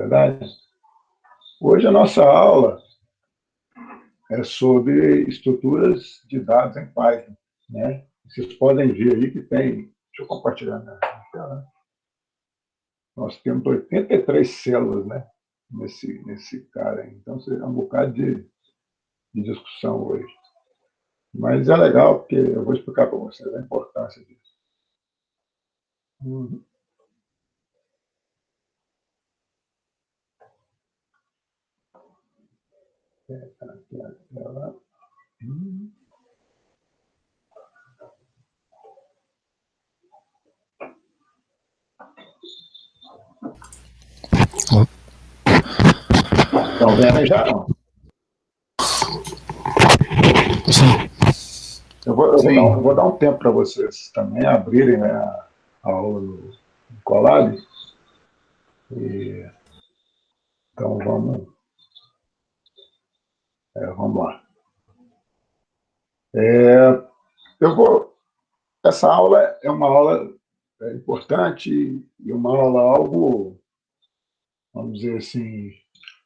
verdade? Hoje a nossa aula é sobre estruturas de dados em Python, né? Vocês podem ver aí que tem... Deixa eu compartilhar na tela. Nós temos 83 células, né? Nesse cara aí. Então, é um bocado de discussão hoje. Mas é legal, porque eu vou explicar para vocês a importância disso. Uhum. Aqui a tela. Estão vendo já? Não? Sim. Eu vou dar um tempo para vocês também abrirem, né, a aula do Colab. Então, vamos lá. Essa aula é uma aula importante e uma aula algo, vamos dizer assim,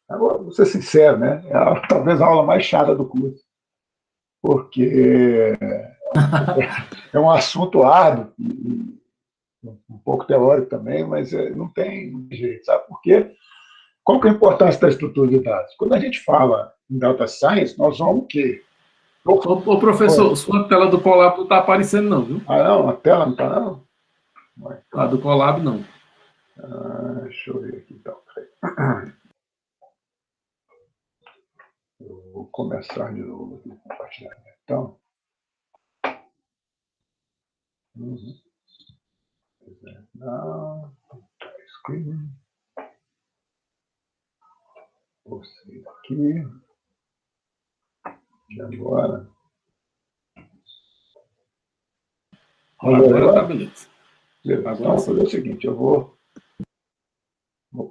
agora vou ser sincero, né? Talvez a aula mais chata do curso, porque é um assunto árduo, um pouco teórico também, mas não tem jeito, sabe por quê? Qual que é a importância da estrutura de dados? Quando a gente fala em data science, nós vamos o quê? Ô professor, sua tela do Colab não está aparecendo não, viu? Ah, não? A tela não está, não? A do Colab, não. Deixa eu ver aqui, então. Eu vou começar de novo aqui, compartilhar. Então... Não, screen. Você aqui. E agora? Agora tá beleza. Então, vou fazer o seguinte, eu vou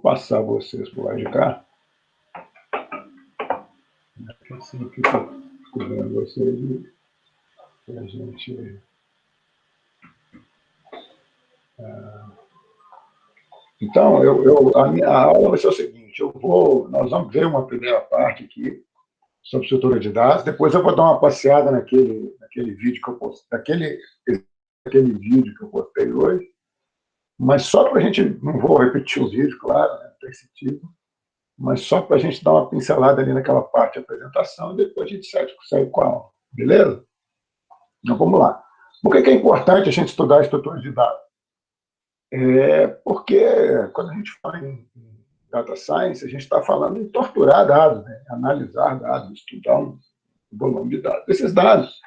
passar vocês por lá de cá. Assim que eu estou vendo vocês e a gente... Então, a minha aula vai ser o seguinte, nós vamos ver uma primeira parte aqui sobre estrutura de dados, depois eu vou dar uma passeada naquele vídeo que eu postei, aquele vídeo que eu postei hoje, mas só para a gente, não vou repetir o vídeo, claro, né, não tem sentido, mas só para a gente dar uma pincelada ali naquela parte de apresentação e depois a gente segue com a aula, beleza? Então, vamos lá. Por que é importante a gente estudar estruturas de dados? Porque quando a gente fala em data science, a gente está falando em torturar dados, né? Analisar dados, estudar um volume de dados. Esses dados,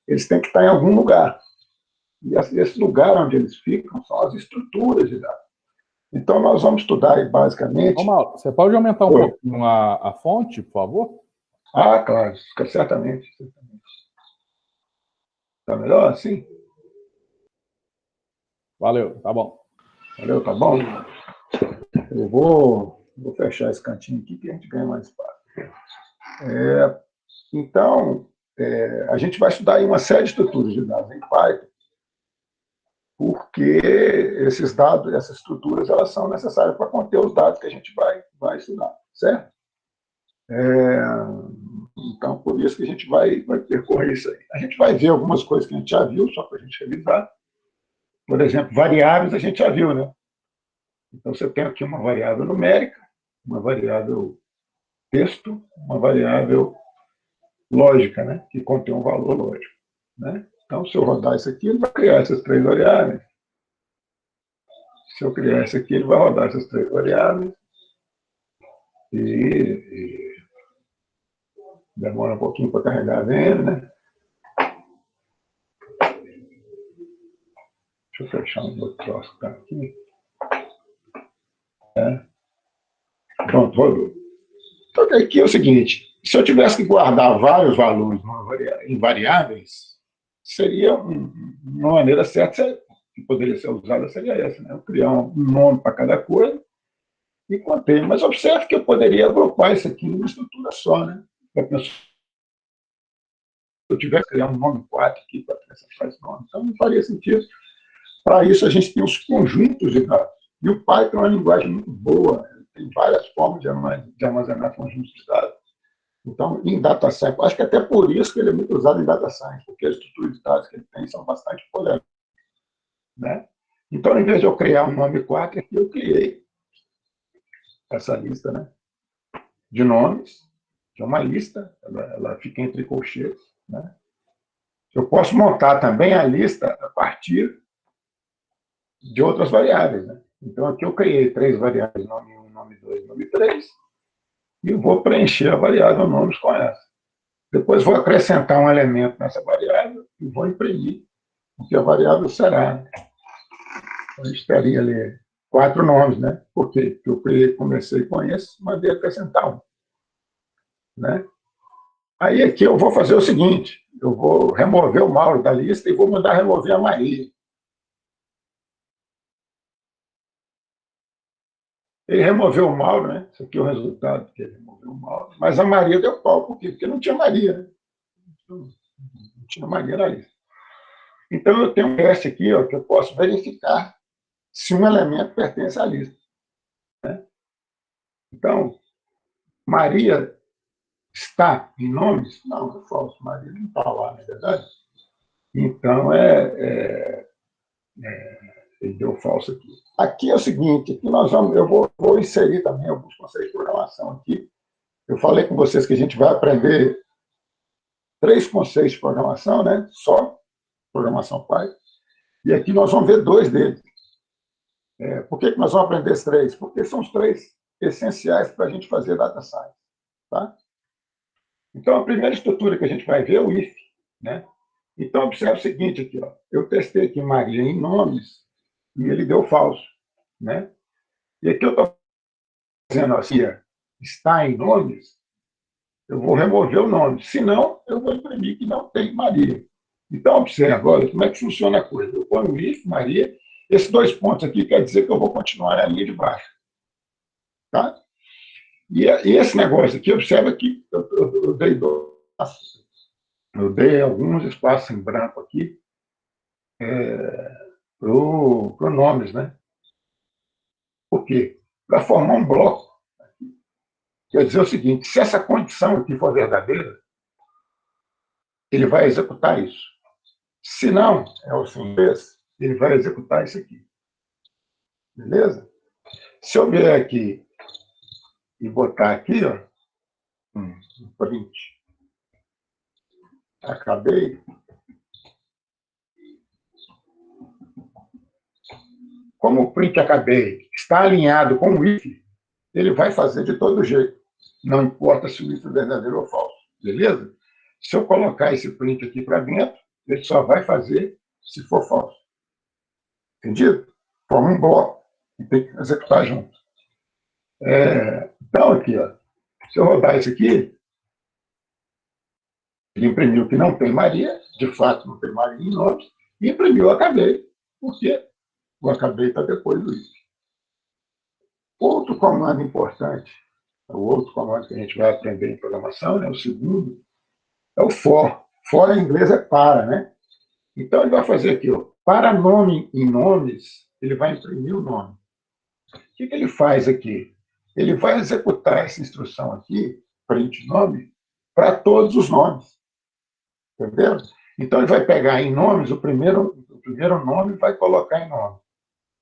eles têm que estar em algum lugar. E esse lugar onde eles ficam são as estruturas de dados. Então, nós vamos estudar aí, basicamente... Ô, Mauro, você pode aumentar um pouquinho a fonte, por favor? Ah, claro, certamente. Está melhor assim? Valeu, tá bom. Valeu, tá bom? Eu vou fechar esse cantinho aqui que a gente ganha mais espaço. Então, a gente vai estudar aí uma série de estruturas de dados em Python, porque esses dados, essas estruturas, elas são necessárias para conter os dados que a gente vai estudar, certo? Então, por isso que a gente vai percorrer isso aí. A gente vai ver algumas coisas que a gente já viu, só para a gente revisar. Por exemplo, variáveis a gente já viu, né? Então, você tem aqui uma variável numérica, uma variável texto, uma variável lógica, né? Que contém um valor lógico, né? Então, se eu rodar isso aqui, ele vai criar essas três variáveis. Se eu criar isso aqui, ele vai rodar essas três variáveis. E demora um pouquinho para carregar a venda, né? Deixa eu fechar um outro troço que está aqui. Pronto, rodou. Então, aqui é o seguinte, se eu tivesse que guardar vários valores em variáveis, seria uma maneira certa que poderia ser usada, seria essa, né? Eu criar um nome para cada coisa e contei. Mas observe que eu poderia agrupar isso aqui em uma estrutura só, né? Se eu tivesse que criar um nome 4 aqui para acessar esse nome, então não faria sentido. Para isso, a gente tem os conjuntos de dados. E o Python é uma linguagem muito boa, tem várias formas de armazenar conjuntos de dados. Então, em data science, acho que até por isso que ele é muito usado em data science, porque as estruturas de dados que ele tem são bastante poderosas, né? Então, em vez de eu criar um nome 4, aqui eu criei essa lista, né, de nomes, que é uma lista, ela fica entre colchetes, né? Eu posso montar também a lista a partir de outras variáveis, né? Então, aqui eu criei 3 variáveis, nome 1, nome 2, nome 3, e vou preencher a variável nomes com essa. Depois vou acrescentar um elemento nessa variável e vou imprimir o que a variável será. Então, a gente teria ali 4 nomes, né? Por quê? Porque eu comecei com esse, mandei acrescentar um, né? Aí aqui eu vou fazer o seguinte, eu vou remover o Mauro da lista e vou mandar remover a Maria. Ele removeu o Mauro, né? Isso aqui é o resultado que ele removeu o Mauro. Mas a Maria deu pau, por quê? Porque não tinha Maria, né? Não tinha Maria na lista. Então, eu tenho um teste aqui, ó, que eu posso verificar se um elemento pertence à lista, né? Então, Maria está em nomes? Não, é falso. Maria não está lá, na verdade. Então, ele deu falso aqui. Aqui é o seguinte, aqui eu vou inserir também alguns conceitos de programação aqui. Eu falei com vocês que a gente vai aprender 3 conceitos de programação, né? Só programação Python. E aqui nós vamos ver 2 deles. Por que nós vamos aprender esses 3? Porque são os 3 essenciais para a gente fazer data science. Tá? Então, a primeira estrutura que a gente vai ver é o if, né? Então, observe o seguinte aqui, ó. Eu testei aqui Maria em nomes e ele deu falso, né? E aqui eu estou dizendo assim, está em nomes, eu vou remover o nome. Se não, eu vou imprimir que não tem Maria. Então, observe agora como é que funciona a coisa. Eu ponho if, Maria, esses 2 pontos aqui quer dizer que eu vou continuar na linha de baixo. Tá? E esse negócio aqui, observa que eu dei alguns espaços em branco aqui para nomes, né? Por quê? Para formar um bloco. Quer dizer o seguinte, se essa condição aqui for verdadeira, ele vai executar isso. Se não, é o sem vez, ele vai executar isso aqui. Beleza? Se eu vier aqui e botar aqui, ó, um print, acabei. Como o print acabei está alinhado com o if, ele vai fazer de todo jeito. Não importa se o if é verdadeiro ou falso. Beleza? Se eu colocar esse print aqui para dentro, ele só vai fazer se for falso. Entendido? Forma um bloco e tem que executar junto. Então, aqui, ó, se eu rodar isso aqui, ele imprimiu que não tem Maria, de fato não tem Maria em nomes, e imprimiu acabei, porque o acabei está depois do if. Outro comando importante, o outro comando que a gente vai aprender em programação, né, o segundo, é o for. For em inglês é para, né? Então, ele vai fazer aqui, ó, para nome em nomes, ele vai imprimir o nome. O que ele faz aqui? Ele vai executar essa instrução aqui, print nome, para todos os nomes. Entendeu? Então, ele vai pegar em nomes, o primeiro nome vai colocar em nome.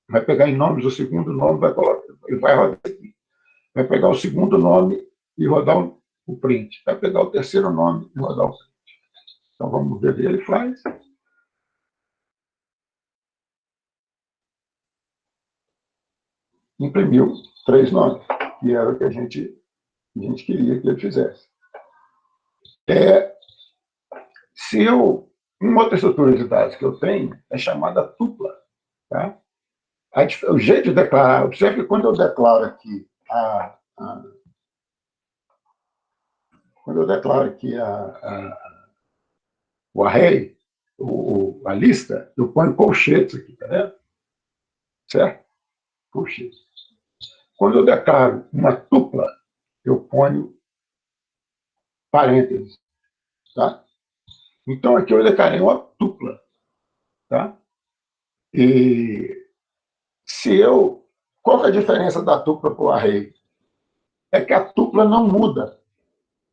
Vai pegar em nomes o segundo nome, ele vai rodar aqui. Vai pegar o segundo nome e rodar o print. Vai pegar o terceiro nome e rodar o print. Então, vamos ver o que ele faz. Imprimiu 3 nomes, que era o que a gente queria que ele fizesse. Uma outra estrutura de dados que eu tenho é chamada tupla. Tá? O jeito de declarar, observe que quando eu declaro aqui o array, a lista, eu ponho colchetes aqui, tá vendo? Certo? Colchetes. Quando eu declaro uma tupla, eu ponho parênteses, tá? Então, aqui eu declarei uma tupla, tá? E qual é a diferença da tupla para o array? é que a tupla não muda.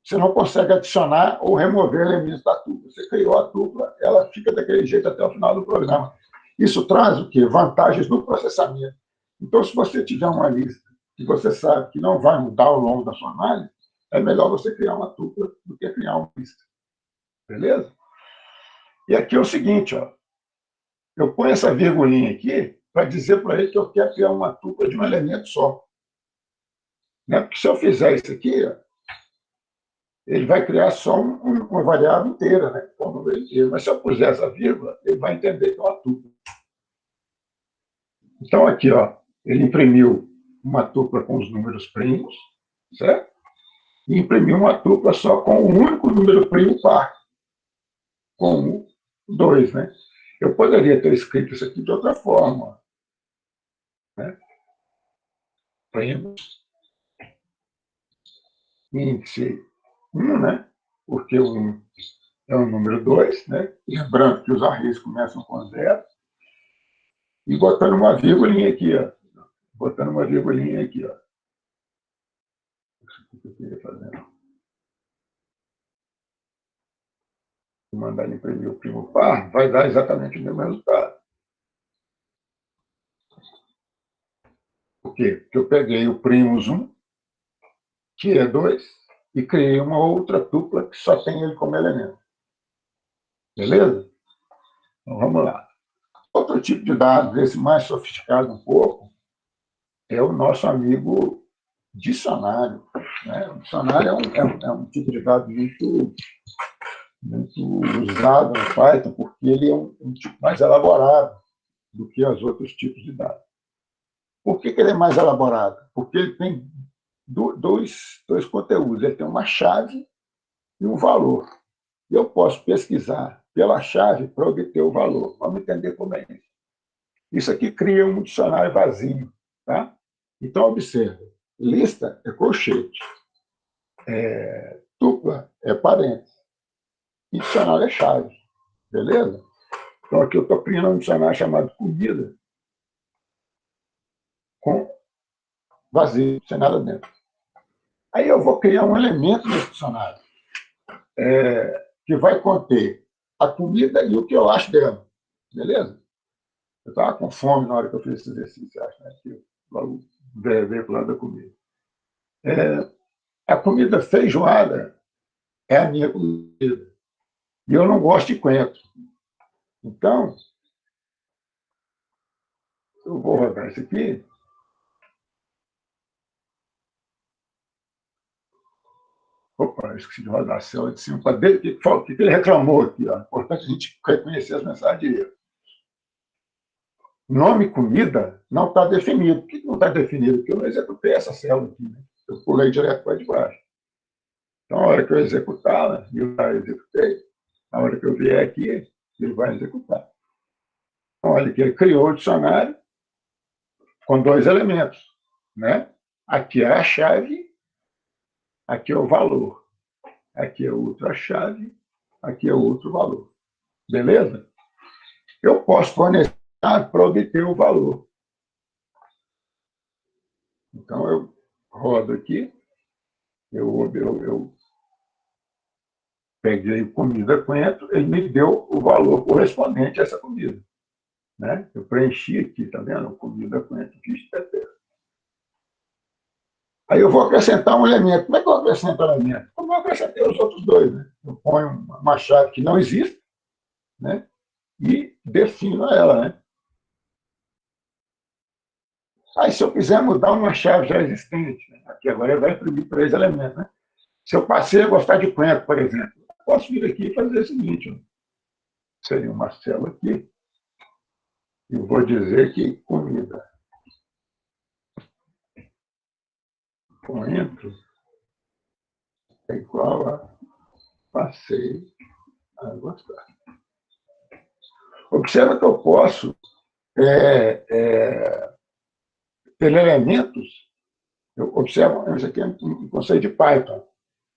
Você não consegue adicionar ou remover elementos da tupla. Você criou a tupla, ela fica daquele jeito até o final do programa. Isso traz o quê? Vantagens no processamento. Então, se você tiver uma lista que você sabe que não vai mudar ao longo da sua análise, é melhor você criar uma tupla do que criar uma lista. Beleza? E aqui é o seguinte, ó, eu ponho essa virgulinha aqui para dizer para ele que eu quero criar uma tupla de um elemento só. Né? Porque se eu fizer isso aqui, ó, ele vai criar só uma variável inteira, né? Um número inteiro. Mas se eu puser essa vírgula, ele vai entender que é uma tupla. Então, aqui, ó, ele imprimiu uma tupla com os números primos, certo? E imprimiu uma tupla só com o único número primo par, com o 2, né? Eu poderia ter escrito isso aqui de outra forma, né? Primos, índice 1, né? Porque o 1 é o número 2, né? Lembrando que os arrays começam com 0. E botando uma vírgulinha aqui, ó. Botando uma virgulinha aqui, ó. Isso que eu queria fazer. Se mandar ele imprimir o primo par, vai dar exatamente o mesmo resultado. Por quê? Porque eu peguei o primos 1, que é 2, e criei uma outra tupla que só tem ele como elemento. Beleza? Então, vamos lá. Outro tipo de dado, esse mais sofisticado um pouco, é o nosso amigo dicionário. Né? O dicionário é um tipo de dado muito usado no Python, porque ele é um tipo mais elaborado do que os outros tipos de dados. Por que ele é mais elaborado? Porque ele tem dois conteúdos. Ele tem uma chave e um valor. E eu posso pesquisar pela chave para obter o valor. Vamos entender como é isso. Isso aqui cria um dicionário vazio. Tá? Então, observe. Lista é colchete. Tupla é parênteses. E dicionário é chave. Beleza? Então, aqui eu estou criando um dicionário chamado comida, com vazio, sem nada dentro. Aí eu vou criar um elemento nesse dicionário, que vai conter a comida e o que eu acho dela. Beleza? Eu estava com fome na hora que eu fiz esse exercício, acho, né? Que logo veio para o lado da comida. A comida feijoada é a minha comida. E eu não gosto de coentro. Então, eu vou rodar isso aqui. Opa, eu esqueci de rodar a célula de cima. O que ele reclamou aqui? Ó. Importante a gente reconhecer as mensagens de erro. Nome comida não está definido. Por que não está definido? Porque eu não executei essa célula aqui. Né? Eu pulei direto para de baixo. Então, a hora que eu executar, né, eu já executei. Na hora que eu vier aqui, ele vai executar. Então, olha que ele criou o dicionário com 2 elementos. Né? Aqui é a chave, aqui é o valor. Aqui é outra chave, aqui é outro valor. Beleza? Eu posso fornecer para obter o valor. Então, eu rodo aqui, eu peguei comida coentro, ele me deu o valor correspondente a essa comida. Né? Eu preenchi aqui, tá vendo? Comida coentro, fiz tempero. Aí eu vou acrescentar um elemento. Como é que eu acrescento um elemento? Como eu acrescentei os outros 2, né? Eu ponho uma chave que não existe, né? E defino ela, né? Aí, se eu quiser mudar uma chave já existente, né? Aqui agora ele vai imprimir 3 elementos, né? Se eu passei a gostar de coentro, por exemplo, eu posso vir aqui e fazer o seguinte, ó. Seria uma célula aqui, e vou dizer que comida coentro é igual a passei a gostar. Observa que eu posso ter elementos, observa, isso aqui é um conceito de Python,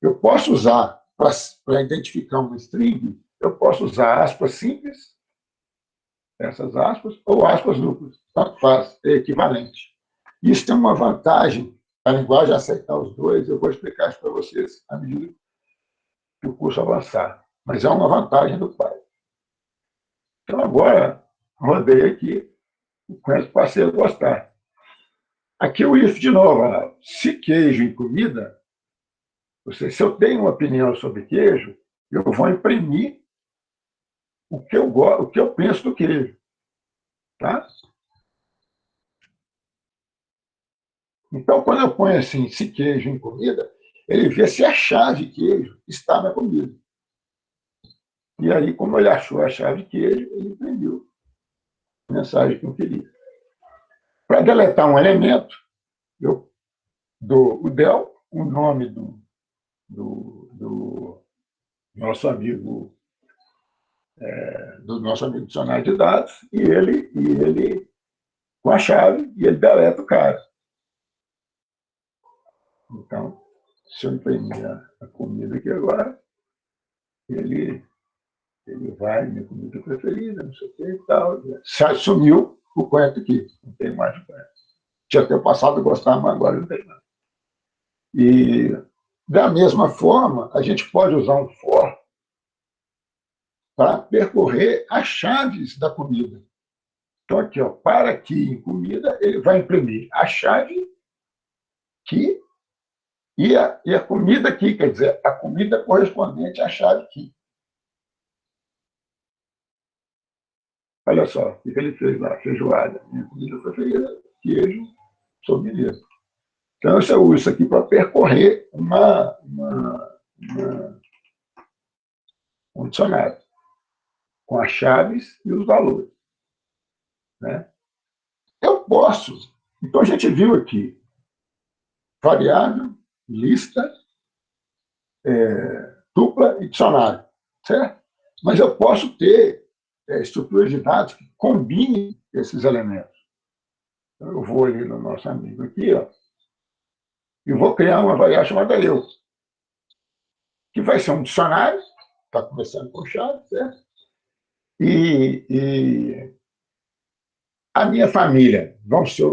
eu posso usar, para identificar uma string, eu posso usar aspas simples, essas aspas, ou aspas duplas, tanto faz, é equivalente. Isso tem uma vantagem a linguagem aceitar os dois, eu vou explicar isso para vocês à medida que o curso avançar. Mas é uma vantagem do pai. Então, agora, rodei aqui, passei a gostar. Aqui o if de novo. Se queijo em comida, se eu tenho uma opinião sobre queijo, eu vou imprimir o que eu penso do queijo. Tá? Então, quando eu ponho assim, se queijo em comida, ele vê se a chave queijo está na comida. E aí, como ele achou a chave queijo, ele imprimiu a mensagem que eu queria. Para deletar um elemento, eu dou o del, o nome do nosso amigo dicionário de dados, e ele com a chave, e ele deleta o cara. Então, se eu imprimir a comida aqui agora, ele vai, minha comida preferida, não sei o que e tal. Sumiu o coentro aqui, não tem mais o coentro. Tinha até passado a gostar, mas agora não tem mais. E, da mesma forma, a gente pode usar um for para percorrer as chaves da comida. Então, aqui, ó, para aqui em comida, ele vai imprimir a chave que e a comida aqui, quer dizer, a comida correspondente à chave aqui. Olha só, o que ele fez lá? Feijoada. Minha comida preferida, queijo, sou mineiro. Então, eu uso isso aqui para percorrer um dicionário, com as chaves e os valores. Né? Eu posso. Então, a gente viu aqui variável, lista, dupla e dicionário. Certo? Mas eu posso ter estruturas de dados que combinem esses elementos. Então, eu vou ali no nosso amigo aqui, ó, e vou criar uma variável chamada eu, que vai ser um dicionário, está começando com chave, certo? E a minha família vão ser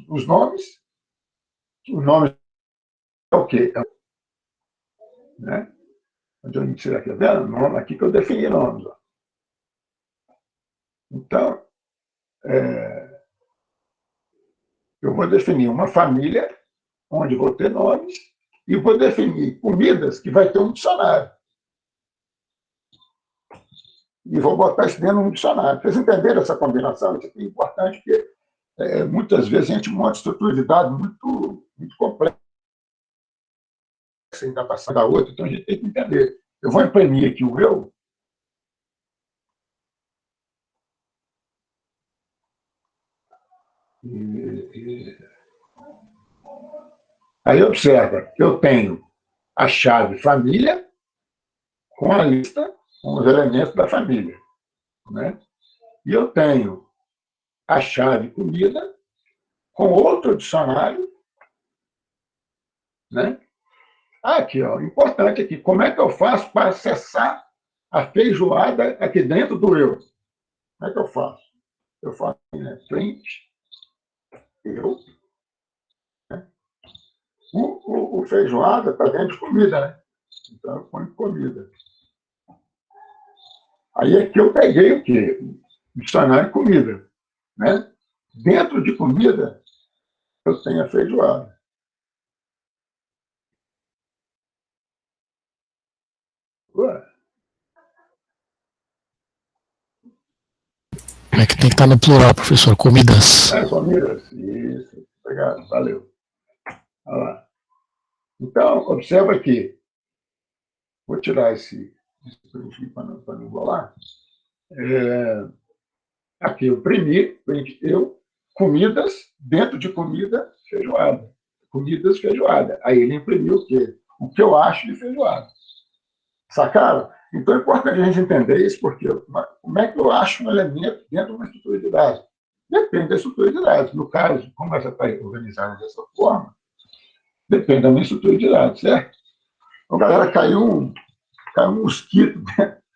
os nomes. Os nomes é o quê? Né? Onde eu será que é vendo? Nome aqui que eu defini nomes. Ó. Então, eu vou definir uma família, onde vou ter nomes, e vou definir comidas, que vai ter um dicionário. E vou botar isso dentro de um dicionário. Vocês entenderam essa combinação? Isso aqui é importante, porque muitas vezes a gente monta estrutura de dados muito, muito complexa, sem datação da outra, então a gente tem que entender. Eu vou imprimir aqui o eu. Aí observa, eu tenho a chave família com a lista, com os elementos da família. Né? E eu tenho a chave comida com outro dicionário. Né? Aqui, ó, importante aqui, como é que eu faço para acessar a feijoada aqui dentro do eu? Como é que eu faço? Eu faço print, eu. Né? O feijoada está dentro de comida, né? Então eu ponho comida. Aí aqui eu peguei o quê? O dicionário comida. Né? Dentro de comida, eu tenho a feijoada. Ué. É que tem que estar no plural, professor. Comidas. Comidas. Isso. Obrigado. Valeu. Olha lá. Então, observa aqui. Vou tirar esse print para não enrolar. Aqui, eu print eu, comidas, dentro de comida, feijoada. Comidas, feijoada. Aí ele imprimiu o quê? O que eu acho de feijoada. Sacaram? Então é importante a gente entender isso, porque como é que eu acho um elemento dentro de uma estrutura de dados? Depende da estrutura de dados. No caso, como essa está organizada dessa forma, depende da minha estrutura de dados, certo? Então, galera, caiu um mosquito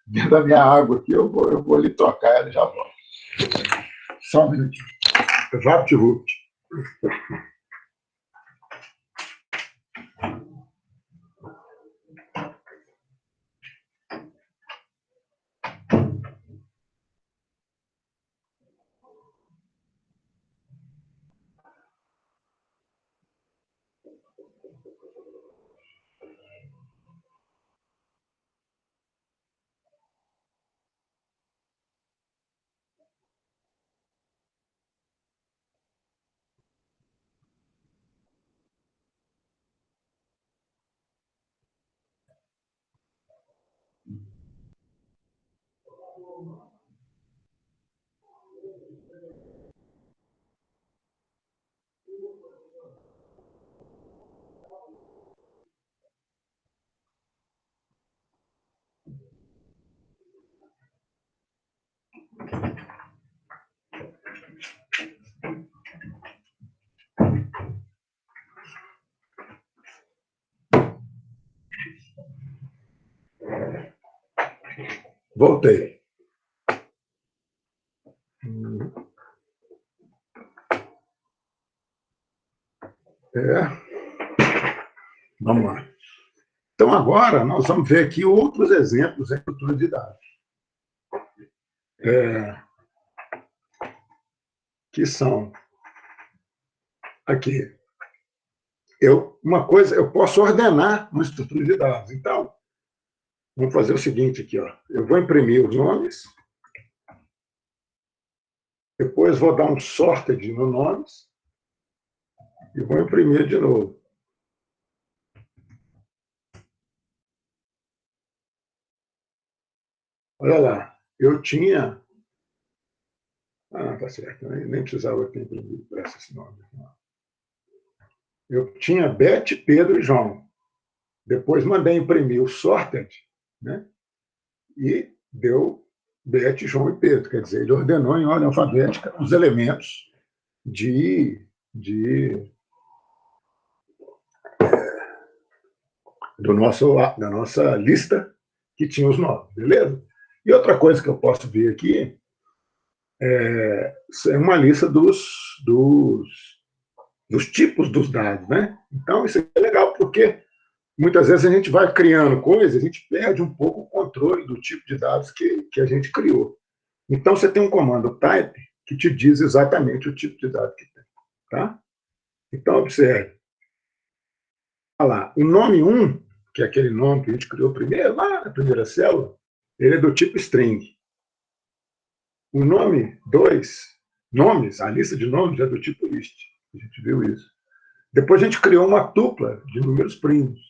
dentro da minha água aqui, eu vou ali trocar ela e já volto. Só um minutinho. VaptVupt. Voltei. Vamos lá. Então, agora, nós vamos ver aqui outros exemplos em estrutura de dados. Que são aqui. Uma coisa, eu posso ordenar uma estrutura de dados. Então, vamos fazer o seguinte aqui, ó. Eu vou imprimir os nomes, depois vou dar um sorted no nomes e vou imprimir de novo. Olha lá, eu tinha... tá certo, nem precisava ter imprimido para esses nomes. Eu tinha Beth, Pedro e João. Depois mandei imprimir o sorted, né? E deu Beth, João e Pedro. Quer dizer, ele ordenou em ordem alfabética os elementos da nossa lista que tinha os nomes, beleza? E outra coisa que eu posso ver aqui é uma lista dos tipos dos dados, né? Então, isso é legal, porque muitas vezes a gente vai criando coisas, a gente perde um pouco o controle do tipo de dados que a gente criou. Então, você tem um comando type que te diz exatamente o tipo de dado que tem. Tá? Então, observe. Olha lá, o nome 1, que é aquele nome que a gente criou primeiro, lá na primeira célula, ele é do tipo string. O nome 2, nomes, a lista de nomes é do tipo list. A gente viu isso. Depois a gente criou uma tupla de números primos.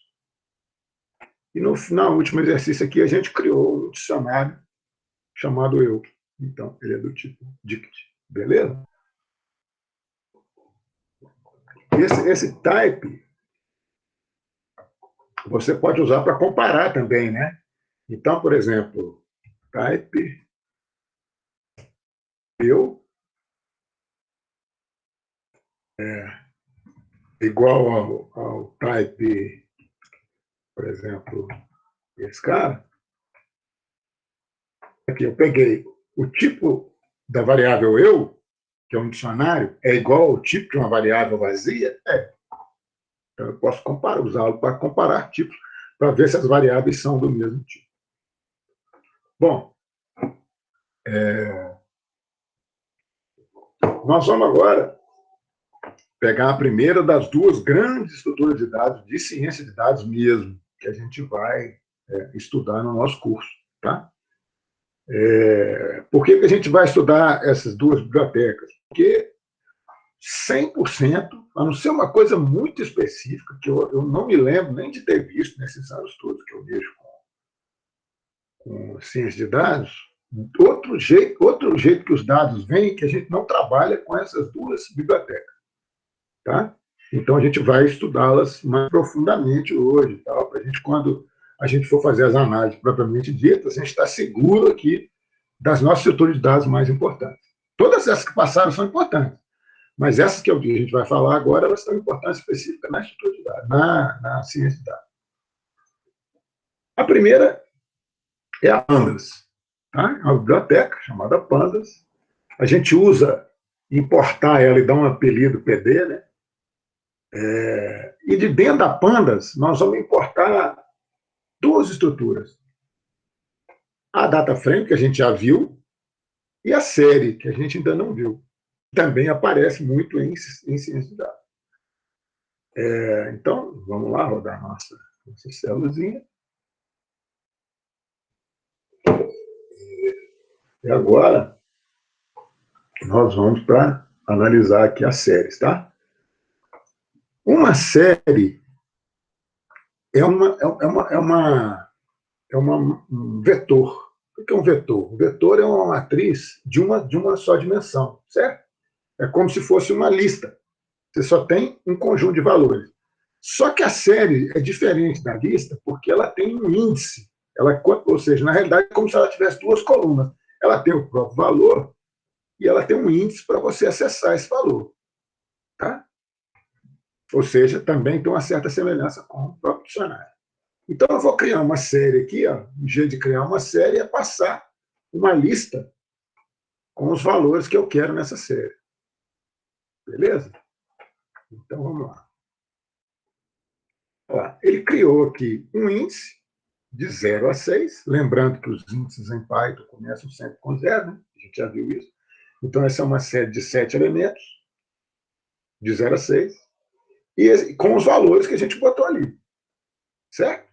E no último exercício aqui, a gente criou um dicionário chamado eu. Então, ele é do tipo dict. Beleza? Esse type você pode usar para comparar também, né? Então, por exemplo, type eu igual ao type, por exemplo, esse cara. Aqui eu peguei o tipo da variável eu, que é um dicionário, é igual ao tipo de uma variável vazia? É. Então, eu posso usá-lo para comparar tipos, para ver se as variáveis são do mesmo tipo. Bom, nós vamos agora pegar a primeira das duas grandes estruturas de dados, de ciência de dados mesmo, que a gente vai estudar no nosso curso. Tá? Por que a gente vai estudar essas duas bibliotecas? Porque 100%, a não ser uma coisa muito específica, que eu não me lembro nem de ter visto nesses anos todos que eu vejo com ciência de dados, outro jeito que os dados vêm, que a gente não trabalha com essas duas bibliotecas. Tá? Então, a gente vai estudá-las mais profundamente hoje, tá? Para a gente, quando a gente for fazer as análises propriamente ditas, a gente está seguro aqui das nossas estruturas de dados mais importantes. Todas essas que passaram são importantes, mas essas que a gente vai falar agora, elas têm importância específica na estrutura de dados, na ciência de dados. A primeira é a Pandas. Tá? É uma biblioteca chamada Pandas. A gente usa importar ela e dar um apelido PD, né? E de dentro da Pandas, nós vamos importar duas estruturas. A data frame, que a gente já viu, e a série, que a gente ainda não viu. Também aparece muito em ciência de dados. Então, vamos lá rodar nossa célulazinha. E agora, nós vamos para analisar aqui as séries, tá? Uma série é um vetor, O que é um vetor? O vetor é uma matriz de uma só dimensão, certo? É como se fosse uma lista. Você só tem um conjunto de valores. Só que a série é diferente da lista porque ela tem um índice. Ou seja, na realidade, é como se ela tivesse duas colunas. Ela tem o próprio valor e ela tem um índice para você acessar esse valor. Tá? Ou seja, também tem uma certa semelhança com o próprio dicionário. Então, eu vou criar uma série aqui. Ó. O jeito de criar uma série é passar uma lista com os valores que eu quero nessa série. Beleza? Então, vamos lá. Ó, ele criou aqui um índice de 0 a 6, lembrando que os índices em Python começam sempre com 0, né? A gente já viu isso. Então, essa é uma série de 7 elementos, de 0 a 6, e com os valores que a gente botou ali. Certo?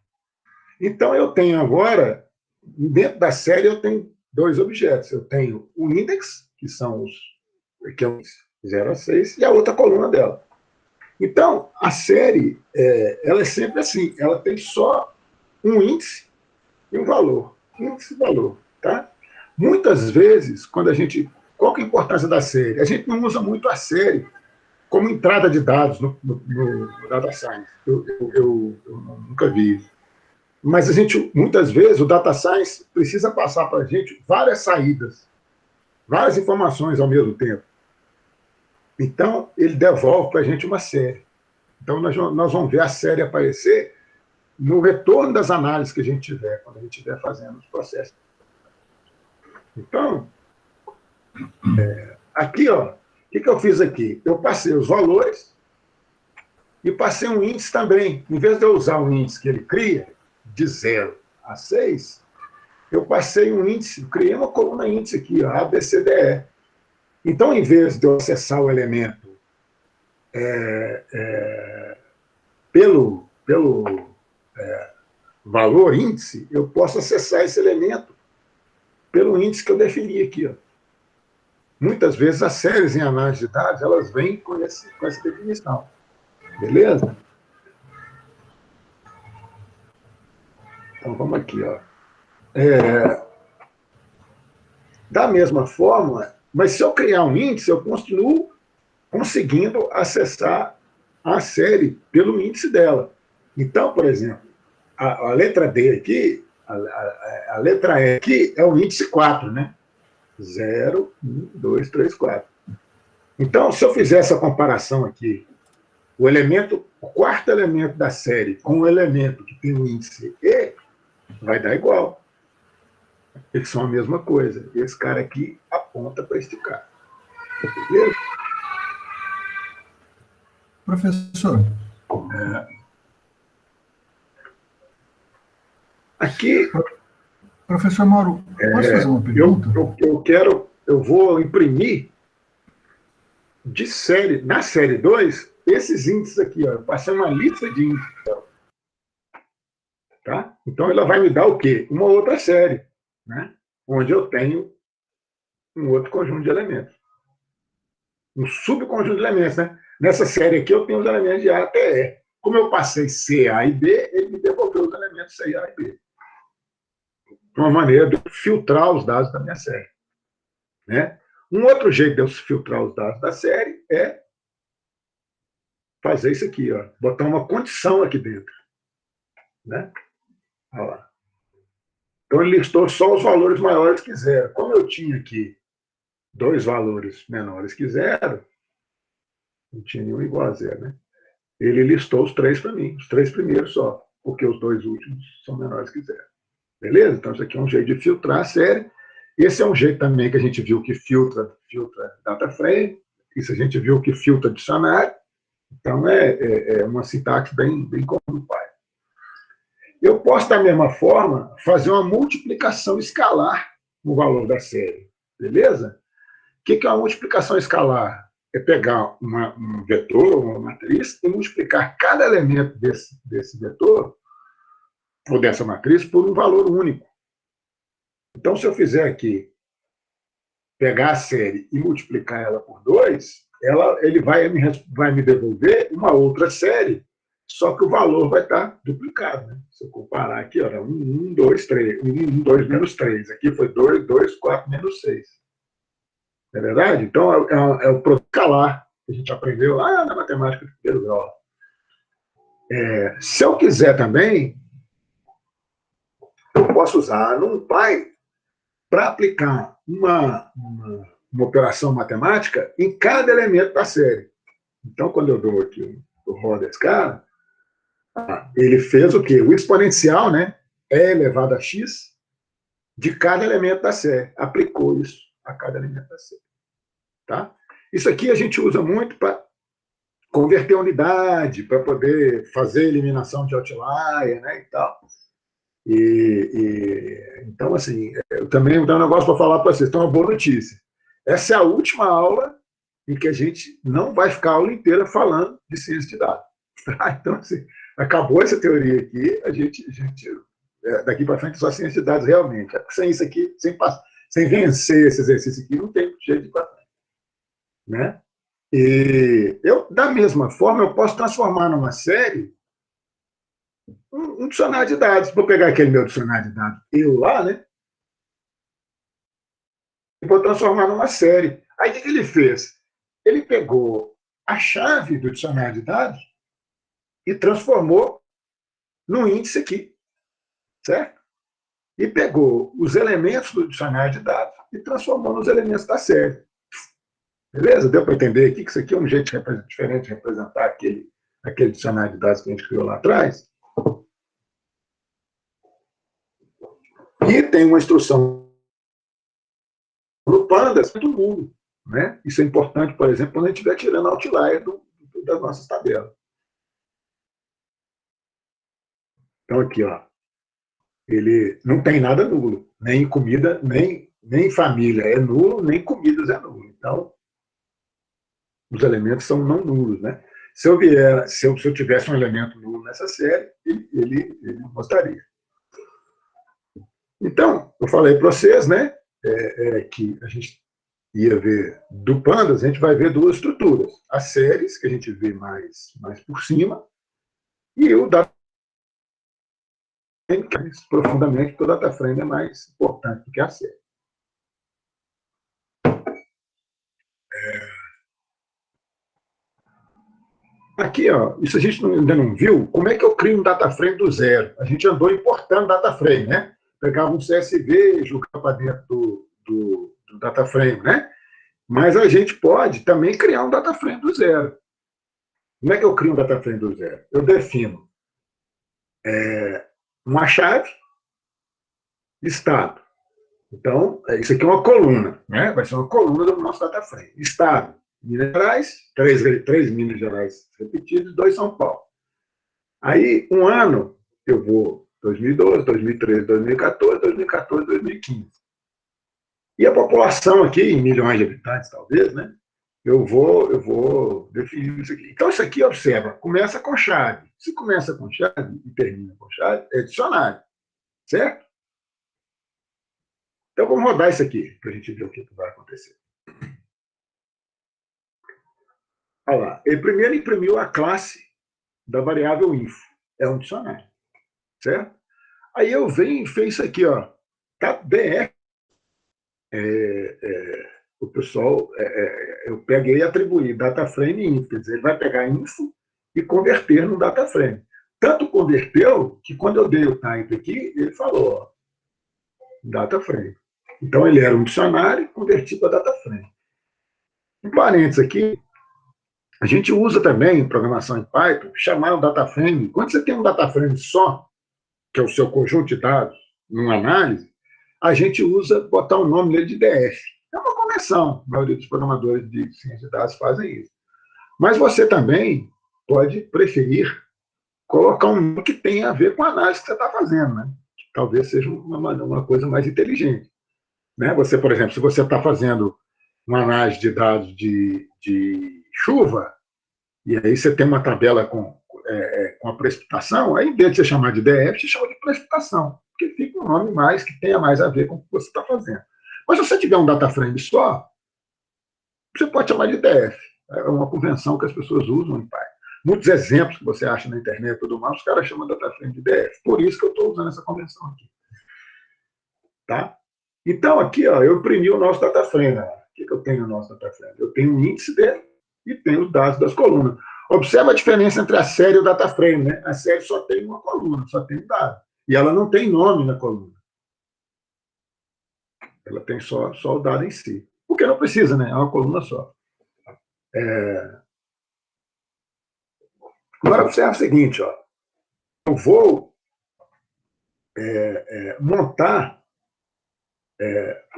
Então, eu tenho agora, dentro da série, eu tenho dois objetos. Eu tenho o index, que é os 0 a 6, e a outra coluna dela. Então, a série, ela é sempre assim, ela tem só um índice e um valor. Índice e valor, tá? Muitas vezes, qual que é a importância da série? A gente não usa muito a série como entrada de dados no Data Science. Eu nunca vi isso. Mas muitas vezes, o Data Science precisa passar para a gente várias saídas, várias informações ao mesmo tempo. Então, ele devolve para a gente uma série. Então, nós vamos ver a série aparecer no retorno das análises que a gente tiver, quando a gente estiver fazendo os processos. Então, aqui, ó, o que eu fiz aqui? Eu passei os valores e passei um índice também. Em vez de eu usar o índice que ele cria, de 0 a 6, eu passei um índice, criei uma coluna índice aqui, ó, A, B, C, D, E. Então, em vez de eu acessar o elemento pelo valor índice, eu posso acessar esse elemento pelo índice que eu defini aqui. Ó. Muitas vezes as séries em análise de dados, elas vêm com essa definição. Beleza? Então, vamos aqui. Ó. Da mesma forma, mas se eu criar um índice, eu continuo conseguindo acessar a série pelo índice dela. Então, por exemplo, a letra D aqui, a letra E aqui é o índice 4, né? 0, 1, 2, 3, 4. Então, se eu fizer essa comparação aqui, o quarto elemento da série com o elemento que tem o índice E, vai dar igual. Eles são a mesma coisa. Esse cara aqui aponta para este cara. Beleza? Professor. Aqui. Professor Mauro, posso fazer uma pergunta? Eu vou imprimir na série 2, esses índices aqui, ó. Eu passei uma lista de índices. Tá? Então, ela vai me dar o quê? Uma outra série, né? Onde eu tenho um outro conjunto de elementos. Um subconjunto de elementos, né? Nessa série aqui, eu tenho os elementos de A até E. Como eu passei C, A e B, ele me devolveu os elementos C, A e B. Uma maneira de filtrar os dados da minha série. Né? Um outro jeito de eu filtrar os dados da série é fazer isso aqui, ó, botar uma condição aqui dentro. Né? Olha lá. Então, ele listou só os valores maiores que 0. Como eu tinha aqui 2 valores menores que 0, não tinha nenhum igual a 0, né? Ele listou os 3 para mim, os 3 primeiros só, porque os 2 últimos são menores que 0. Beleza? Então, isso aqui é um jeito de filtrar a série. Esse é um jeito também que a gente viu que filtra data frame. Isso a gente viu que filtra dicionário. Então, é uma sintaxe bem comum no Python. Eu posso, da mesma forma, fazer uma multiplicação escalar no valor da série. Beleza? O que é uma multiplicação escalar? É pegar um vetor, uma matriz, e multiplicar cada elemento desse vetor, ou dessa matriz, por um valor único. Então, se eu fizer aqui, pegar a série e multiplicar ela por 2, ele vai me devolver uma outra série, só que o valor vai estar duplicado. Né? Se eu comparar aqui, olha, 1, 2, 3, 1, 2 menos 3. Aqui foi 2, 2, 4 menos 6. Não é verdade? Então, é o produto escalar que a gente aprendeu lá na matemática do primeiro grau. Se eu quiser também, eu posso usar a NumPy para aplicar uma operação matemática em cada elemento da série. Então, quando eu dou aqui, eu rodo esse cara, ele fez o quê? O exponencial, né? E elevado a x de cada elemento da série. Aplicou isso a cada elemento da série. Tá? Isso aqui a gente usa muito para converter unidade, para poder fazer eliminação de outlier, né, e tal. Então, assim, eu também tenho um negócio para falar para vocês. Então, uma boa notícia. Essa é a última aula em que a gente não vai ficar a aula inteira falando de ciência de dados. Então, assim, acabou essa teoria aqui, a gente daqui para frente, só ciência de dados realmente. Sem isso aqui, sem vencer esse exercício aqui, não tem jeito de ir para frente. Né? E eu, da mesma forma, eu posso transformar numa série um dicionário de dados. Vou pegar aquele meu dicionário de dados, eu lá, né? E vou transformar numa série. Aí, o que ele fez? Ele pegou a chave do dicionário de dados e transformou num índice aqui, certo? E pegou os elementos do dicionário de dados e transformou nos elementos da série. Beleza? Deu para entender aqui que isso aqui é um jeito diferente de representar aquele dicionário de dados que a gente criou lá atrás? E tem uma instrução no Pandas do mundo. Né? Isso é importante, por exemplo, quando a gente estiver tirando outlier das nossas tabelas. Então, aqui, ó, ele não tem nada nulo. Nem comida, nem família é nulo, nem comidas é nulo. Então, os elementos são não nulos, né? Se eu tivesse um elemento nulo nessa série, ele mostraria. Então, eu falei para vocês, né, que a gente ia ver do Pandas, a gente vai ver duas estruturas. As séries, que a gente vê mais por cima, e o data frame, mais profundamente, porque o data frame é mais importante do que a série. Aqui, ó, isso a gente ainda não viu. Como é que eu crio um data frame do zero? A gente andou importando data frame, né? Pegava um CSV, jogava para dentro do data frame, né? Mas a gente pode também criar um data frame do zero. Como é que eu crio um data frame do zero? Eu defino uma chave, estado. Então, isso aqui é uma coluna, né? Vai ser uma coluna do nosso data frame. Estado. Minas Gerais, 3 Minas Gerais repetidos, 2 São Paulo. Aí, um ano, eu vou 2012, 2013, 2014, 2014, 2015. E a população aqui, em milhões de habitantes, talvez, né? Eu vou definir isso aqui. Então, isso aqui, observa, começa com chave. Se começa com chave e termina com chave, é dicionário. Certo? Então, vamos rodar isso aqui, para a gente ver o que vai acontecer. Olha lá. Ele primeiro imprimiu a classe da variável info. É um dicionário. Certo? Aí eu venho e fiz isso aqui, ó. BR. O pessoal, eu peguei e atribuí data frame info. Quer dizer, ele vai pegar info e converter no data frame. Tanto converteu que quando eu dei o type aqui, ele falou, ó, data frame. Então, ele era um dicionário convertido para data frame. Em parênteses aqui, a gente usa também, em programação em Python, chamar um data frame. Quando você tem um data frame só, que é o seu conjunto de dados, numa análise, a gente usa botar o nome dele de DF. É uma convenção. A maioria dos programadores de ciência de dados fazem isso. Mas você também pode preferir colocar um nome que tenha a ver com a análise que você está fazendo, né? Que talvez seja uma coisa mais inteligente. Né? Você, por exemplo, se você está fazendo uma análise de dados de chuva, e aí você tem uma tabela com a precipitação, aí, em vez de você chamar de DF, você chama de precipitação, porque fica um nome mais que tenha mais a ver com o que você está fazendo. Mas se você tiver um data frame só, você pode chamar de DF. É uma convenção que as pessoas usam em Python. muitos exemplos que você acha na internet e tudo mais, os caras chamam data frame de DF. Por isso que eu estou usando essa convenção aqui. Tá? Então, aqui, ó, eu imprimi o nosso data frame. Ó. O que eu tenho no nosso data frame? Eu tenho o índice dele e tenho os dados das colunas. Observa a diferença entre a série e o data frame. Né? A série só tem uma coluna, só tem um dado. E ela não tem nome na coluna. Ela tem só o dado em si. Porque não precisa, né? É uma coluna só. Agora, observa o seguinte, ó. Eu vou montar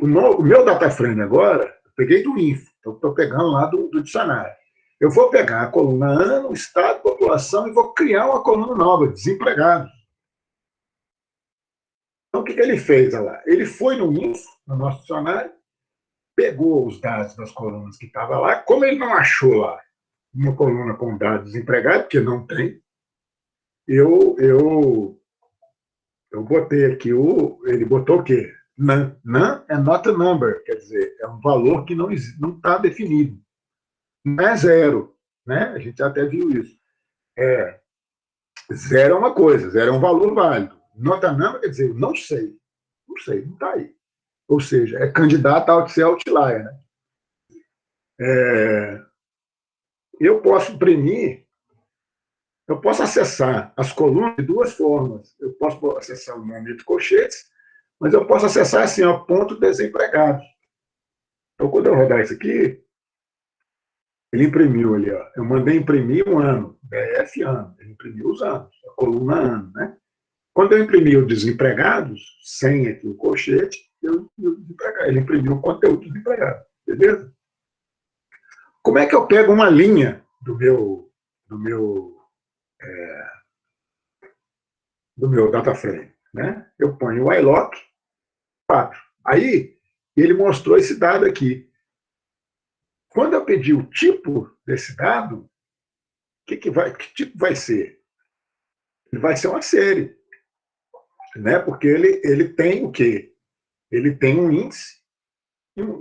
o meu data frame agora, eu peguei do Info, então estou pegando lá do dicionário. Eu vou pegar a coluna ano, estado, população e vou criar uma coluna nova, desempregado. Então, o que ele fez lá? Ele foi no Info, no nosso dicionário, pegou os dados das colunas que estavam lá, como ele não achou lá uma coluna com dados desempregados, porque não tem, eu botei aqui ele botou o quê? None é not a number, quer dizer, é um valor que não está definido. Não é zero, né? A gente até viu isso. Zero é uma coisa, zero é um valor válido. Not a number quer dizer, não sei, não está aí. Ou seja, é candidato a ser outlier, né? Eu posso imprimir, eu posso acessar as colunas de duas formas. Eu posso acessar o nome de colchetes, mas eu posso acessar assim, ó, ponto desempregado. Então, quando eu rodar isso aqui, ele imprimiu ali, ó. Eu mandei imprimir um ano, BF ano. Ele imprimiu os anos, a coluna ano, né? Quando eu imprimi o desempregados, sem aqui o colchete, ele imprimiu o conteúdo desempregado. Beleza? Como é que eu pego uma linha do meu data frame? Né? Eu ponho o iLock 4. Aí, ele mostrou esse dado aqui. Quando eu pedir o tipo desse dado, que tipo vai ser? Ele vai ser uma série. Né? Porque ele tem o quê? Ele tem um índice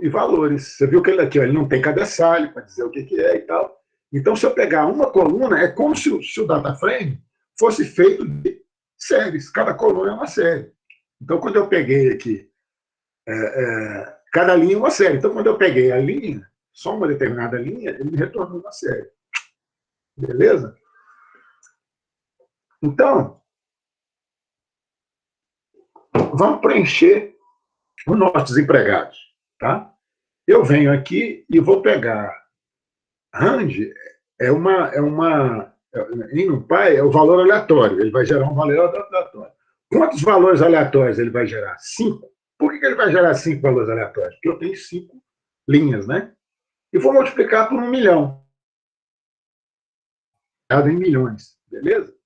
e valores. Você viu que ele aqui, ó, ele não tem cabeçalho para dizer o que é e tal. Então, se eu pegar uma coluna, é como se o data frame fosse feito de séries. Cada coluna é uma série. Então, quando eu peguei aqui, cada linha é uma série. Então, quando eu peguei a linha, só uma determinada linha, ele me retornou uma série. Beleza? Então, vamos preencher os nossos desempregados. Tá? Eu venho aqui e vou pegar. RAND em NumPy é o valor aleatório. Ele vai gerar um valor aleatório. Quantos valores aleatórios ele vai gerar? 5. Por que ele vai gerar 5 valores aleatórios? Porque eu tenho 5 linhas, né? E vou multiplicar por 1 milhão. Em milhões, beleza?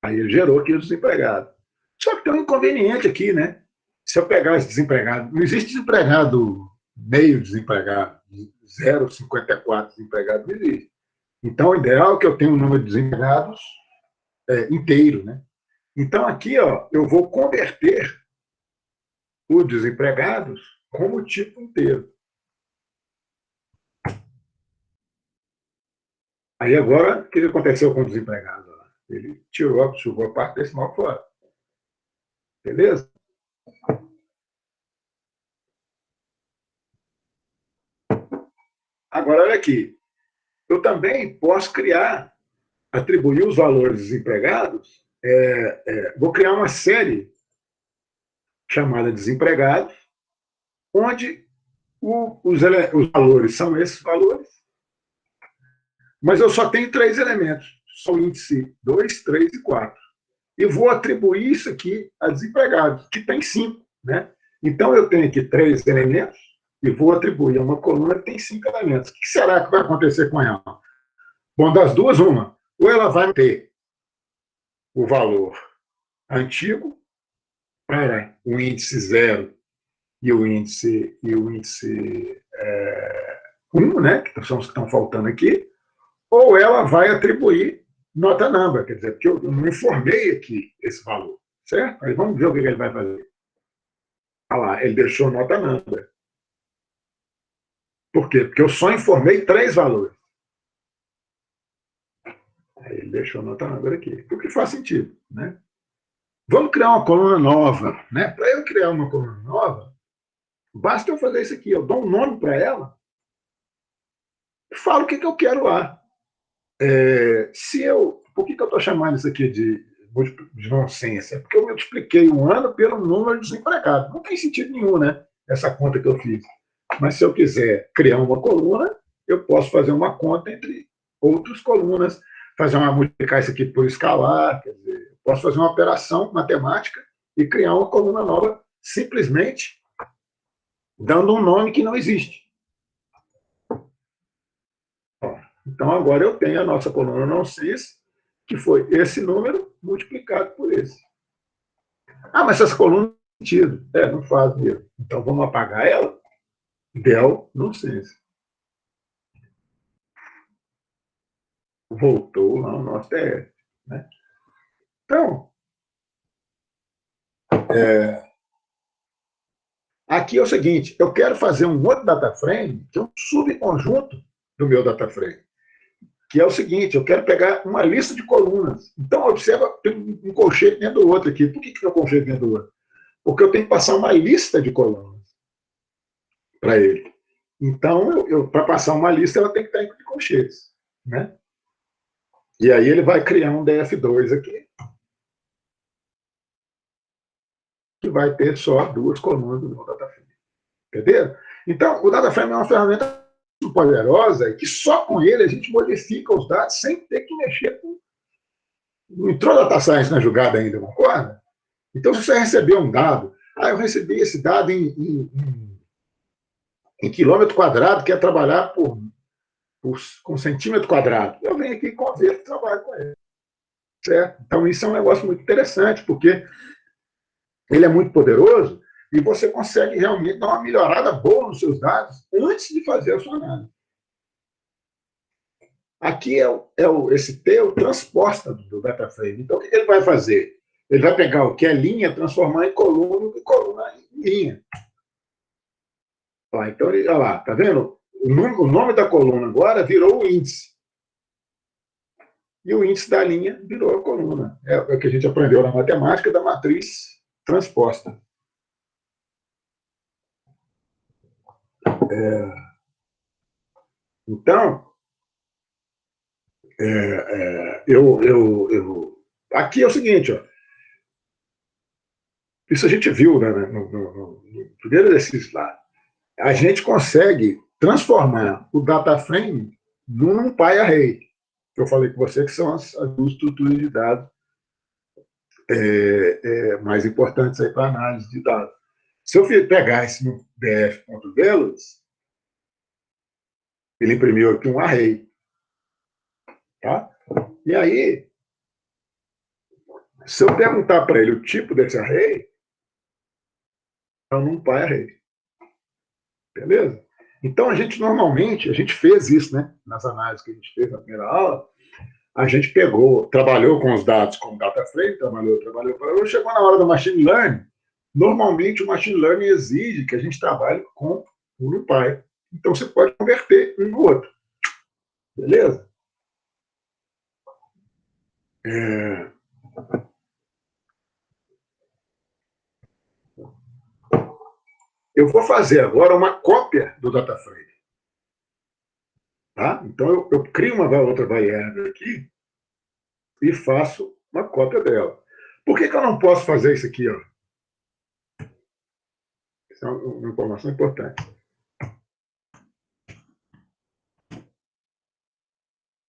Aí ele gerou aqui o desempregado. Só que tem um inconveniente aqui, né? Se eu pegar esse desempregado, não existe desempregado meio desempregado, 0,54 desempregado, não existe. Então, o ideal é que eu tenha um número de desempregados inteiro, né? Então, aqui, ó, eu vou converter os desempregados como tipo inteiro. Aí, agora, o que aconteceu com o desempregado? Ele tirou a parte decimal fora. Beleza? Agora, olha aqui. Eu também posso atribuir os valores desempregados, vou criar uma série chamada desempregados, onde os valores são esses valores, mas eu só tenho 3 elementos, só o índice 2, 3 e 4. E vou atribuir isso aqui a desempregados, que tem 5. Né? Então, eu tenho aqui 3 elementos e vou atribuir a uma coluna que tem 5 elementos. O que será que vai acontecer com ela? Bom, das duas, uma. Ou ela vai ter o valor antigo para o índice 0 e o índice 1, né, que são os que estão faltando aqui, ou ela vai atribuir nota number, quer dizer, porque eu não informei aqui esse valor, certo? Aí vamos ver o que ele vai fazer. Olha lá, ele deixou nota number. Por quê? Porque eu só informei 3 valores. Aí ele deixou nota agora aqui. Porque faz sentido, né? Vamos criar uma coluna nova, né? Para eu criar uma coluna nova, basta eu fazer isso aqui. Eu dou um nome para ela, falo o que eu quero lá. Por que eu estou chamando isso aqui de nonsense? É porque eu multipliquei um ano pelo número de desempregados. Não tem sentido nenhum, né? Essa conta que eu fiz. Mas se eu quiser criar uma coluna, eu posso fazer uma conta entre outras colunas, multiplicar isso aqui por escalar, quer dizer, eu posso fazer uma operação matemática e criar uma coluna nova simplesmente dando um nome que não existe. Então, agora eu tenho a nossa coluna nonsense, que foi esse número multiplicado por esse. Ah, mas essa coluna não faz sentido. Não faz mesmo. Então, vamos apagar ela. Del nonsense. Voltou lá o nosso TF. Né? Então, aqui é o seguinte, eu quero fazer um outro data frame, que é um subconjunto do meu data frame, que é o seguinte, eu quero pegar uma lista de colunas. Então, observa, tem um colchete dentro do outro aqui. Por que tem um colchete dentro do outro? Porque eu tenho que passar uma lista de colunas para ele. Então, para passar uma lista, ela tem que estar em colchetes. Né? E aí ele vai criar um DF2 aqui, que vai ter só 2 colunas do meu data frame. Entendeu? Então, o data frame é uma ferramenta muito poderosa e que só com ele a gente modifica os dados sem ter que mexer com... Não entrou data science na jogada ainda, concorda? Então, se você recebeu um dado, eu recebi esse dado em quilômetro quadrado, quer trabalhar com centímetro quadrado. Eu venho aqui e converto e trabalho com ele. Certo? Então, isso é um negócio muito interessante, porque ele é muito poderoso e você consegue realmente dar uma melhorada boa nos seus dados antes de fazer a sua análise. Aqui esse T é o transposta do data frame. Então, o que ele vai fazer? Ele vai pegar o que é linha, transformar em coluna, e coluna em linha. Então, olha lá, tá vendo? O nome da coluna agora virou o índice. E o índice da linha virou a coluna. É o que a gente aprendeu na matemática da matriz transposta. Então, aqui é o seguinte, ó. Isso a gente viu, né, no primeiro exercício lá. A gente consegue transformar o data frame num NumPy array. Eu falei com você que são as duas estruturas de dados mais importantes para análise de dados. Se eu pegar esse no df.velox, ele imprimiu aqui um array. Tá? E aí, se eu perguntar para ele o tipo desse array, é um NumPy array. Beleza? Então, normalmente, a gente fez isso, né? Nas análises que a gente fez na primeira aula, a gente trabalhou com os dados como data frame, trabalhou, chegou na hora do machine learning, normalmente o machine learning exige que a gente trabalhe com o NumPy. Então, você pode converter um no outro. Beleza? Eu vou fazer agora uma cópia do data frame. Tá? Então, eu crio uma outra variável aqui e faço uma cópia dela. Por que eu não posso fazer isso aqui? Ó? Essa é uma informação importante.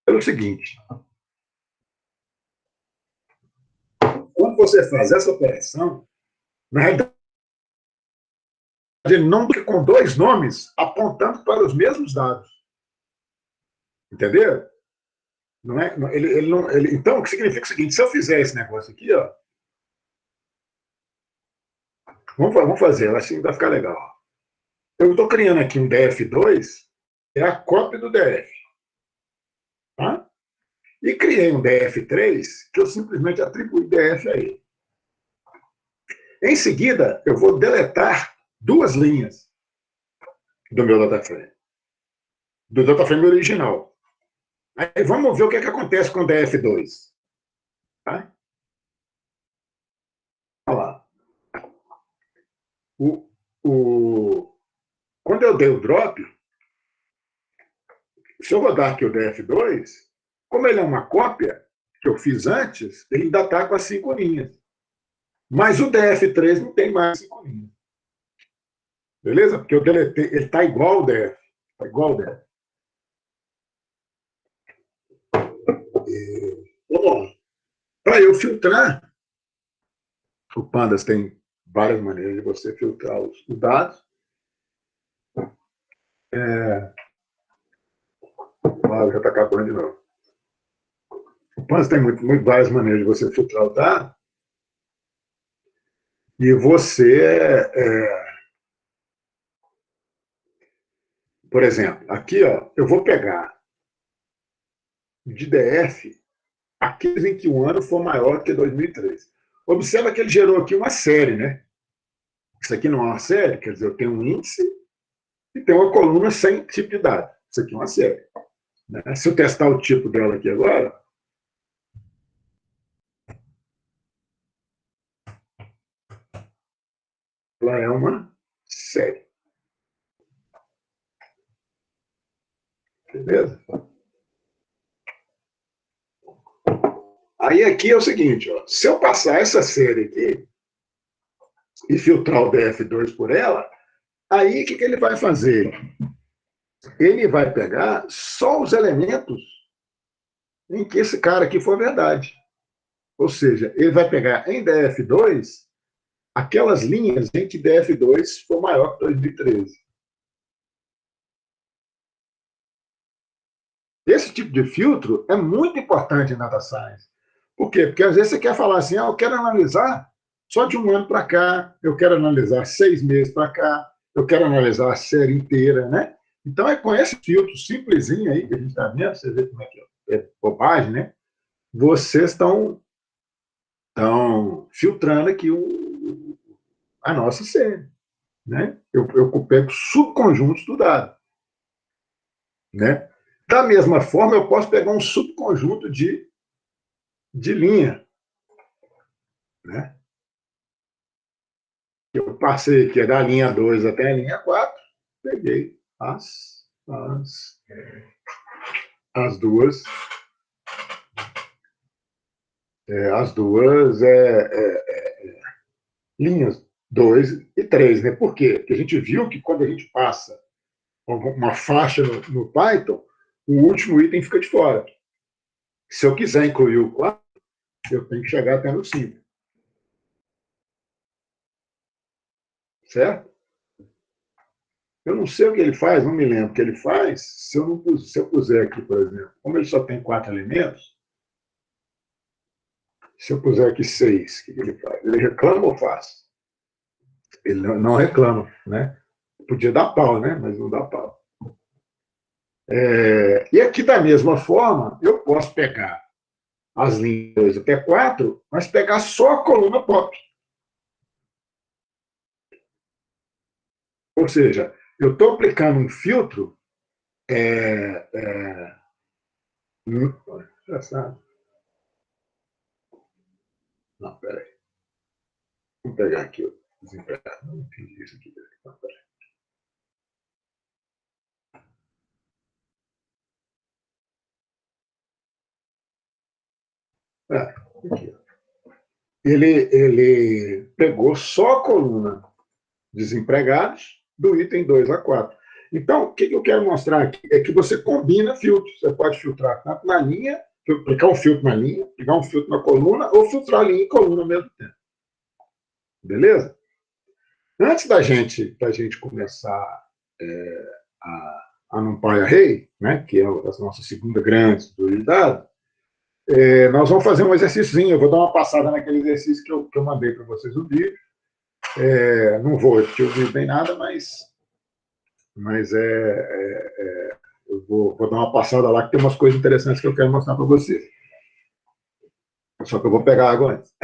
Pelo seguinte, quando você faz essa operação, na realidade, ele não fica com 2 nomes apontando para os mesmos dados. Entendeu? Não é? Então, o que significa o seguinte, se eu fizer esse negócio aqui, ó, vamos fazer, assim vai ficar legal. Eu estou criando aqui um DF2, é a cópia do DF. Tá? E criei um DF3, que eu simplesmente atribuí DF a ele. Em seguida, eu vou deletar 2 linhas do meu data frame. Do data frame original. Aí vamos ver o que acontece com o DF2. Tá? Olha lá. Quando eu dei o drop, se eu rodar aqui o DF2, como ele é uma cópia que eu fiz antes, ele ainda está com as 5 linhas. Mas o DF3 não tem mais 5 linhas. Beleza? Porque eu deletei, ele está igual ao DF. Está igual ao DF. Bom, para eu filtrar, o Pandas tem várias maneiras de você filtrar os dados. Já está acabando de novo. O Pandas tem várias maneiras de você filtrar o dado. E você, por exemplo, aqui, ó, eu vou pegar de DF aqueles em que o ano for maior que 2003. Observa que ele gerou aqui uma série, né? Isso aqui não é uma série, quer dizer, eu tenho um índice e tenho uma coluna sem tipo de dado. Isso aqui é uma série. Né? Se eu testar o tipo dela aqui agora, ela é uma série. Beleza? Aí aqui é o seguinte, ó, se eu passar essa série aqui e filtrar o DF2 por ela, aí o que ele vai fazer? Ele vai pegar só os elementos em que esse cara aqui for verdade. Ou seja, ele vai pegar em DF2 aquelas linhas em que DF2 for maior que 2013. Esse tipo de filtro é muito importante em data science. Por quê? Porque às vezes você quer falar assim, eu quero analisar só de um ano para cá, eu quero analisar 6 meses para cá, eu quero analisar a série inteira, né? Então é com esse filtro simplesinho aí que a gente está vendo, você vê como é que é bobagem, né? Vocês estão filtrando aqui a nossa série, né? Eu pego subconjuntos do dado, né? Da mesma forma, eu posso pegar um subconjunto de linha, né? Eu passei aqui da linha 2 até a linha 4, peguei as duas linhas 2 e 3, né? Por quê? Porque a gente viu que quando a gente passa uma faixa no Python, o último item fica de fora. Se eu quiser incluir o 4, eu tenho que chegar até no 5. Certo? Eu não sei o que ele faz, não me lembro o que ele faz. Se eu puser aqui, por exemplo, como ele só tem 4 elementos, se eu puser aqui 6, o que ele faz? Ele reclama ou faz? Ele não reclama, né? Podia dar pau, né? Mas não dá pau. E aqui, da mesma forma, eu posso pegar as linhas 2 até 4, mas pegar só a coluna pop. Ou seja, eu estou aplicando um filtro. Não, peraí. Vamos pegar aqui o desempregado. Não entendi isso aqui. Não, peraí. Aqui. Ele pegou só a coluna desempregados do item 2 a 4. Então, o que eu quero mostrar aqui é que você combina filtros. Você pode filtrar tanto na linha, aplicar um filtro na linha, aplicar um filtro na coluna, ou filtrar linha e coluna ao mesmo tempo. Beleza? Antes da gente começar a NumPy Array, né, que é a nossa segunda grande estruturidade, nós vamos fazer um exercíciozinho. Eu vou dar uma passada naquele exercício que eu mandei para vocês no vídeo. Não vou repetir o vídeo nem nada, mas eu vou dar uma passada lá, que tem umas coisas interessantes que eu quero mostrar para vocês. Só que eu vou pegar água antes.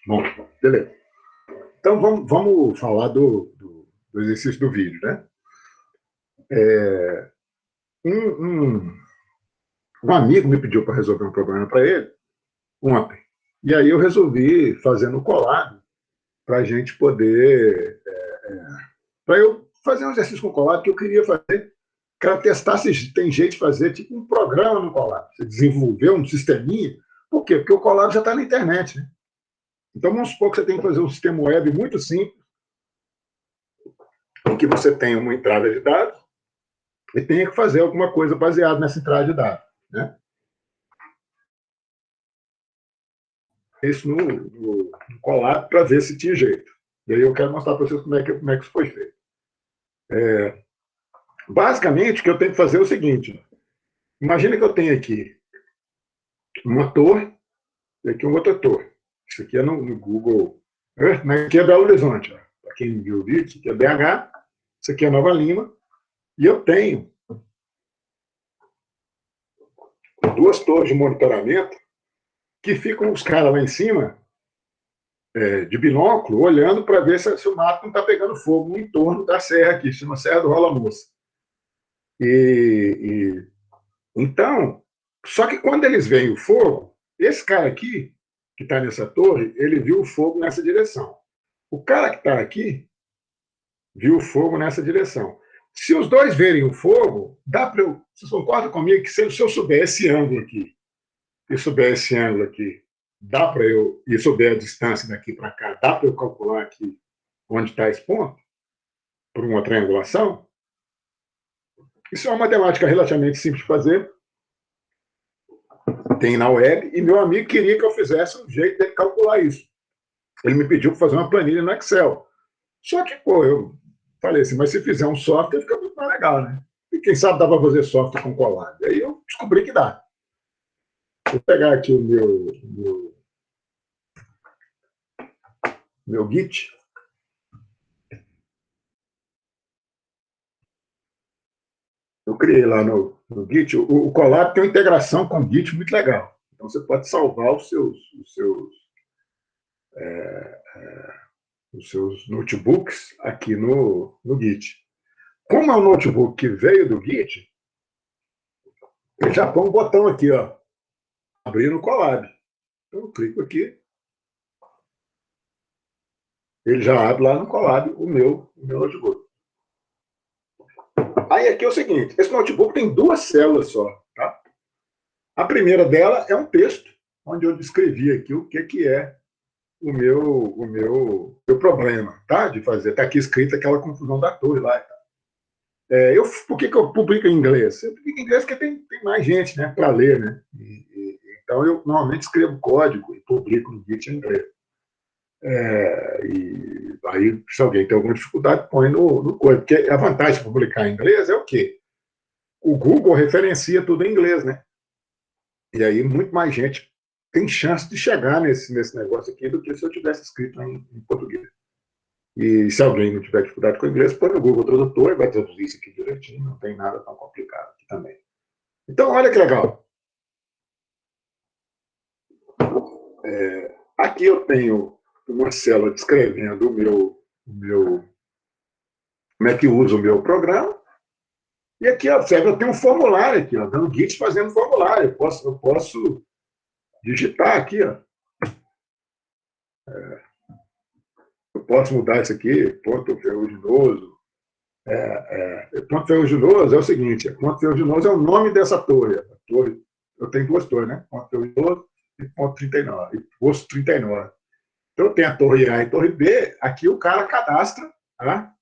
Bom, beleza. Então, vamos falar do exercício do vídeo, né? Um amigo me pediu para resolver um problema para ele ontem. E aí eu resolvi fazer no Colab para a gente poder... para eu fazer um exercício com o Colab que eu queria fazer, para testar se tem jeito de fazer tipo um programa no Colab. Você desenvolver um sisteminha. Por quê? Porque o Colab já está na internet, né? Então, vamos supor que você tem que fazer um sistema web muito simples, em que você tem uma entrada de dados e tenha que fazer alguma coisa baseada nessa entrada de dados, né? Isso no Colab para ver se tinha jeito. E aí eu quero mostrar para vocês como é que isso foi feito. Basicamente, o que eu tenho que fazer é o seguinte. Imagina que eu tenho aqui uma torre e aqui um outro torre. Isso aqui é no Google Earth, né? Aqui é Belo Horizonte. Para quem viu o vídeo, isso aqui é BH, isso aqui é Nova Lima. E eu tenho 2 torres de monitoramento que ficam os caras lá em cima, de binóculo, olhando para ver se o mato não está pegando fogo no entorno da serra aqui, chama Serra do Rola Moça. Então, só que quando eles veem o fogo, esse cara aqui, que está nessa torre, ele viu o fogo nessa direção. O cara que está aqui viu o fogo nessa direção. Se os dois verem o fogo, dá para eu... Vocês concordam comigo que se eu souber esse ângulo aqui, e souber esse ângulo aqui, dá para eu... E souber a distância daqui para cá, dá para eu calcular aqui onde está esse ponto? Por uma triangulação? Isso é uma matemática relativamente simples de fazer. Tem na web, e meu amigo queria que eu fizesse um jeito de calcular isso. Ele me pediu para fazer uma planilha no Excel. Só que, eu falei assim, mas se fizer um software, fica muito mais legal, né? E quem sabe dá para fazer software com Colab. Aí eu descobri que dá. Vou pegar aqui o meu Git. Eu criei lá no Git. O Colab tem uma integração com o Git muito legal. Então, você pode salvar os seus notebooks aqui no Git. Como é um notebook que veio do Git, ele já põe um botão aqui, ó, abrir no Colab. Então, eu clico aqui. Ele já abre lá no Colab o meu notebook. Aí aqui é o seguinte, esse notebook tem 2 células só, tá? A primeira dela é um texto, onde eu descrevi aqui o que é o meu problema, tá? De fazer. Está aqui escrito aquela confusão da torre lá. Por que eu publico em inglês? Eu publico em inglês porque tem mais gente, né, para ler, né? Então, eu normalmente escrevo código e publico no Git em inglês. E aí, se alguém tem alguma dificuldade, põe no código. Porque a vantagem de publicar em inglês é o quê? O Google referencia tudo em inglês, né? E aí, muito mais gente tem chance de chegar nesse negócio aqui do que se eu tivesse escrito em português. E se alguém não tiver dificuldade com o inglês, põe no Google Tradutor e vai traduzir isso aqui direitinho, não tem nada tão complicado aqui também. Então, olha que legal. Aqui eu tenho uma célula descrevendo como é que usa o meu programa. E aqui, observe, eu tenho um formulário aqui, ó, dando Git fazendo formulário. Eu posso digitar aqui, ó. Eu posso mudar isso aqui, ponto ferruginoso. Ponto ferruginoso é o seguinte, ponto ferruginoso é o nome dessa torre. Eu tenho 2 torres, né? Ponto ferruginoso e ponto 39, e posto 39. Então, eu tenho a torre A e a torre B, aqui o cara cadastra, tá?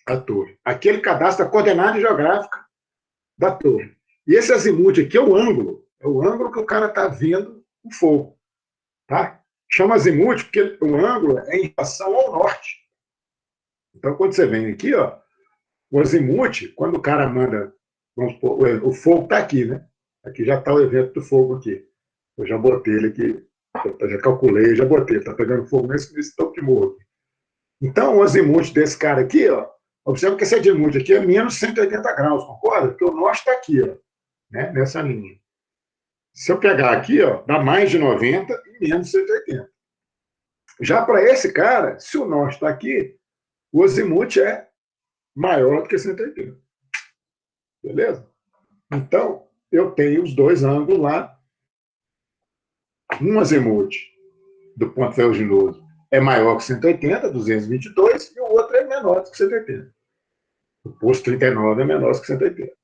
A torre. Aqui ele cadastra a coordenada geográfica da torre. E esse azimuth aqui é o ângulo que o cara está vendo o fogo. Tá? Chama azimuth porque o ângulo é em relação ao norte. Então, quando você vem aqui, ó, o azimuth, quando o cara manda, vamos supor, o fogo está aqui, né? Aqui já está o evento do fogo aqui. Eu já botei ele aqui, já calculei, já botei. Está pegando fogo nesse topo de morro. Então, o azimuth desse cara aqui, ó, observa que esse azimuth aqui é menos 180 graus, concorda? Porque o norte está aqui, ó, né? Nessa linha. Se eu pegar aqui, ó, dá mais de 90 e menos de 180. Já para esse cara, se o norte está aqui, o azimuth é maior do que 180. Beleza? Então, eu tenho os dois ângulos lá. Um azimuth do ponto ferruginoso é maior que 180, 222, e o outro é menor do que 180. O posto 39 é menor que 180.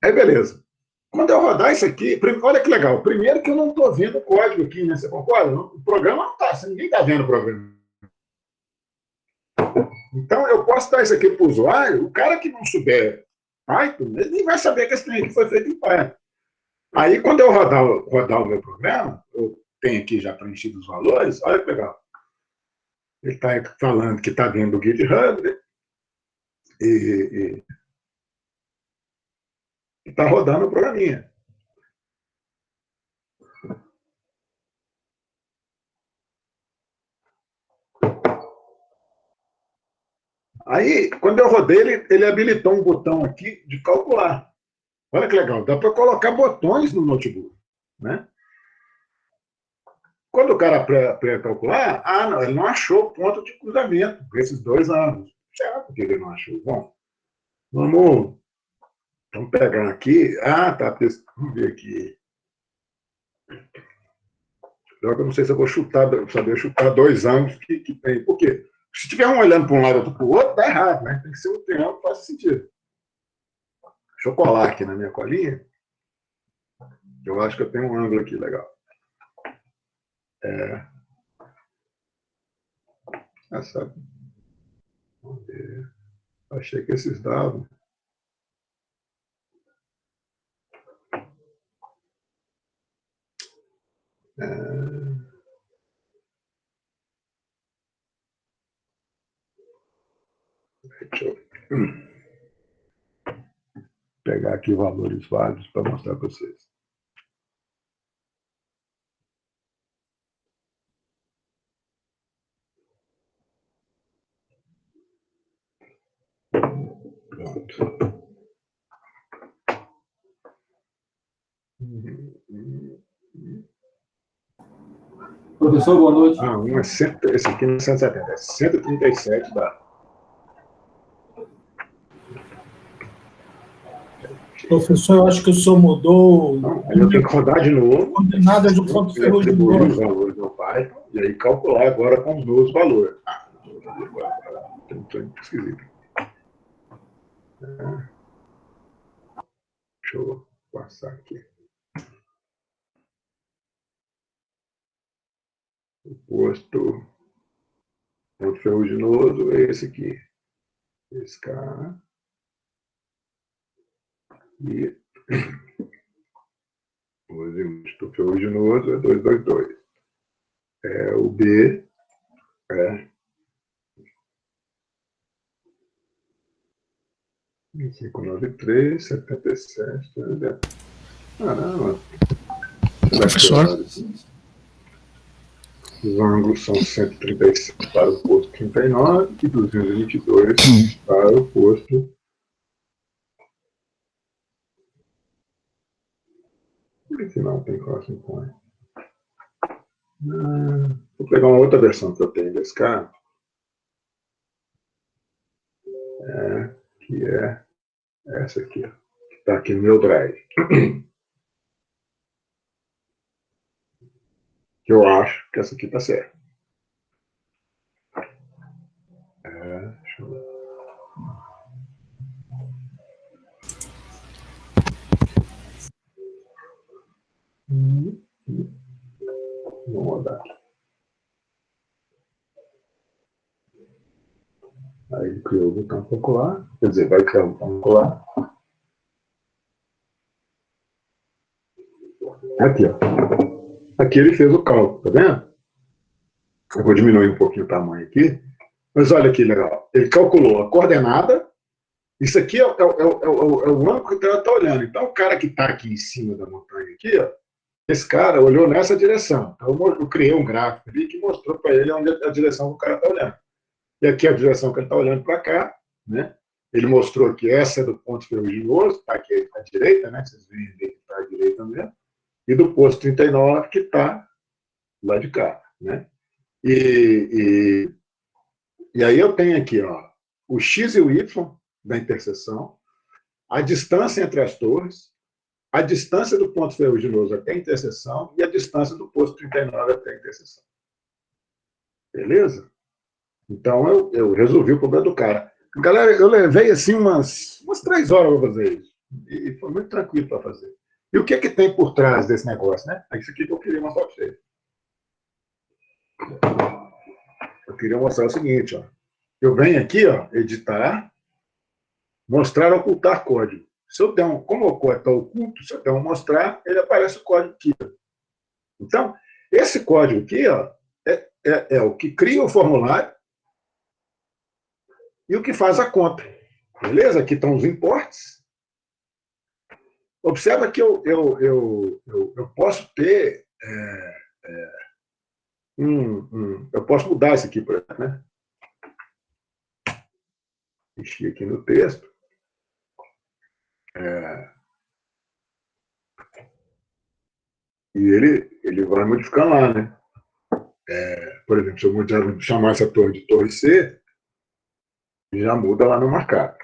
Aí, beleza. Quando eu rodar isso aqui, olha que legal. Primeiro que eu não estou vendo o código aqui, né? Você concorda? O programa não está, ninguém está vendo o programa. Então, eu posso dar isso aqui para o usuário, o cara que não souber Python, ele nem vai saber que esse trem aqui foi feito em Python. Aí, quando eu rodar o meu programa, eu tenho aqui já preenchido os valores, olha que legal. Ele está falando que está dentro do GitHub, né? E está rodando o programinha. Aí, quando eu rodei, ele habilitou um botão aqui de calcular. Olha que legal, dá para colocar botões no notebook, né? Quando o cara aperta calcular, não, ele não achou ponto de cruzamento para esses dois ângulos. Será que ele não achou? Bom, vamos pegar aqui. Tá, vamos ver aqui. Eu não sei se eu vou saber chutar dois ângulos que tem. Por quê? Se tiver um olhando para um lado e outro para o outro, dá errado, né? Tem que ser um triângulo que faça sentido. Deixa eu colar aqui na minha colinha. Eu acho que eu tenho um ângulo aqui legal. Sabe? Vamos ver. Achei que esses davam. Deixa eu pegar aqui valores válidos para mostrar para vocês. Pronto. Professor, boa noite. Esse aqui não é 170, é 137 dá. Professor, eu acho que o senhor mudou. Não, aí eu tenho que rodar de novo. Coordenadas do ponto ferruginoso. Os valores do Python e aí calcular agora com os novos valores. Estou esquisito. Deixa eu passar aqui. O ponto ferruginoso é esse aqui. Esse cara. E o azimuth ferruginoso é 222. O B é 593, 77. Caramba. Professor. Os ângulos são 137 para o posto 39 e 222 para o posto. Por que não tem crossing point? Vou pegar uma outra versão que eu tenho desse cara. Que é essa aqui, que está aqui no meu drive. Que eu acho que essa aqui está certa. Deixa eu ver. Vamos rodar. Aí criou o botão calcular, quer dizer, vai criar o botão calcular. Aqui, ó. Aqui ele fez o cálculo, tá vendo? Eu vou diminuir um pouquinho o tamanho aqui. Mas olha que legal. Ele calculou a coordenada. Isso aqui é o ângulo que o cara está olhando. Então, o cara que está aqui em cima da montanha, aqui, ó, esse cara olhou nessa direção. Então, eu criei um gráfico ali que mostrou para ele onde é a direção que o cara está olhando. E aqui é a direção que ele está olhando para cá, né? Ele mostrou que essa é do ponto ferruginoso, está aqui à direita, né? Vocês veem que está à direita mesmo. e do posto 39, que está lá de cá, né? E aí eu tenho aqui, ó, o X e o Y da interseção, a distância entre as torres, a distância do ponto ferruginoso até a interseção e a distância do posto 39 até a interseção. Beleza? Então, eu resolvi o problema do cara. Galera, eu levei, assim, umas 3 horas para fazer isso. E foi muito tranquilo para fazer. E o que tem por trás desse negócio, né? É isso aqui que eu queria mostrar para vocês. Eu queria mostrar o seguinte, ó. Eu venho aqui, ó, editar, mostrar, ocultar código. Se eu der como o código está oculto, se eu der um mostrar, ele aparece o código aqui. Então, esse código aqui, ó, é o que cria o formulário e o que faz a conta. Beleza? Aqui estão os importes. Observa que eu posso ter eu posso mudar isso aqui, por exemplo, né? Mexi aqui no texto. E ele vai modificar lá, né? Por exemplo, se eu chamar essa torre de torre C, já muda lá no marcado.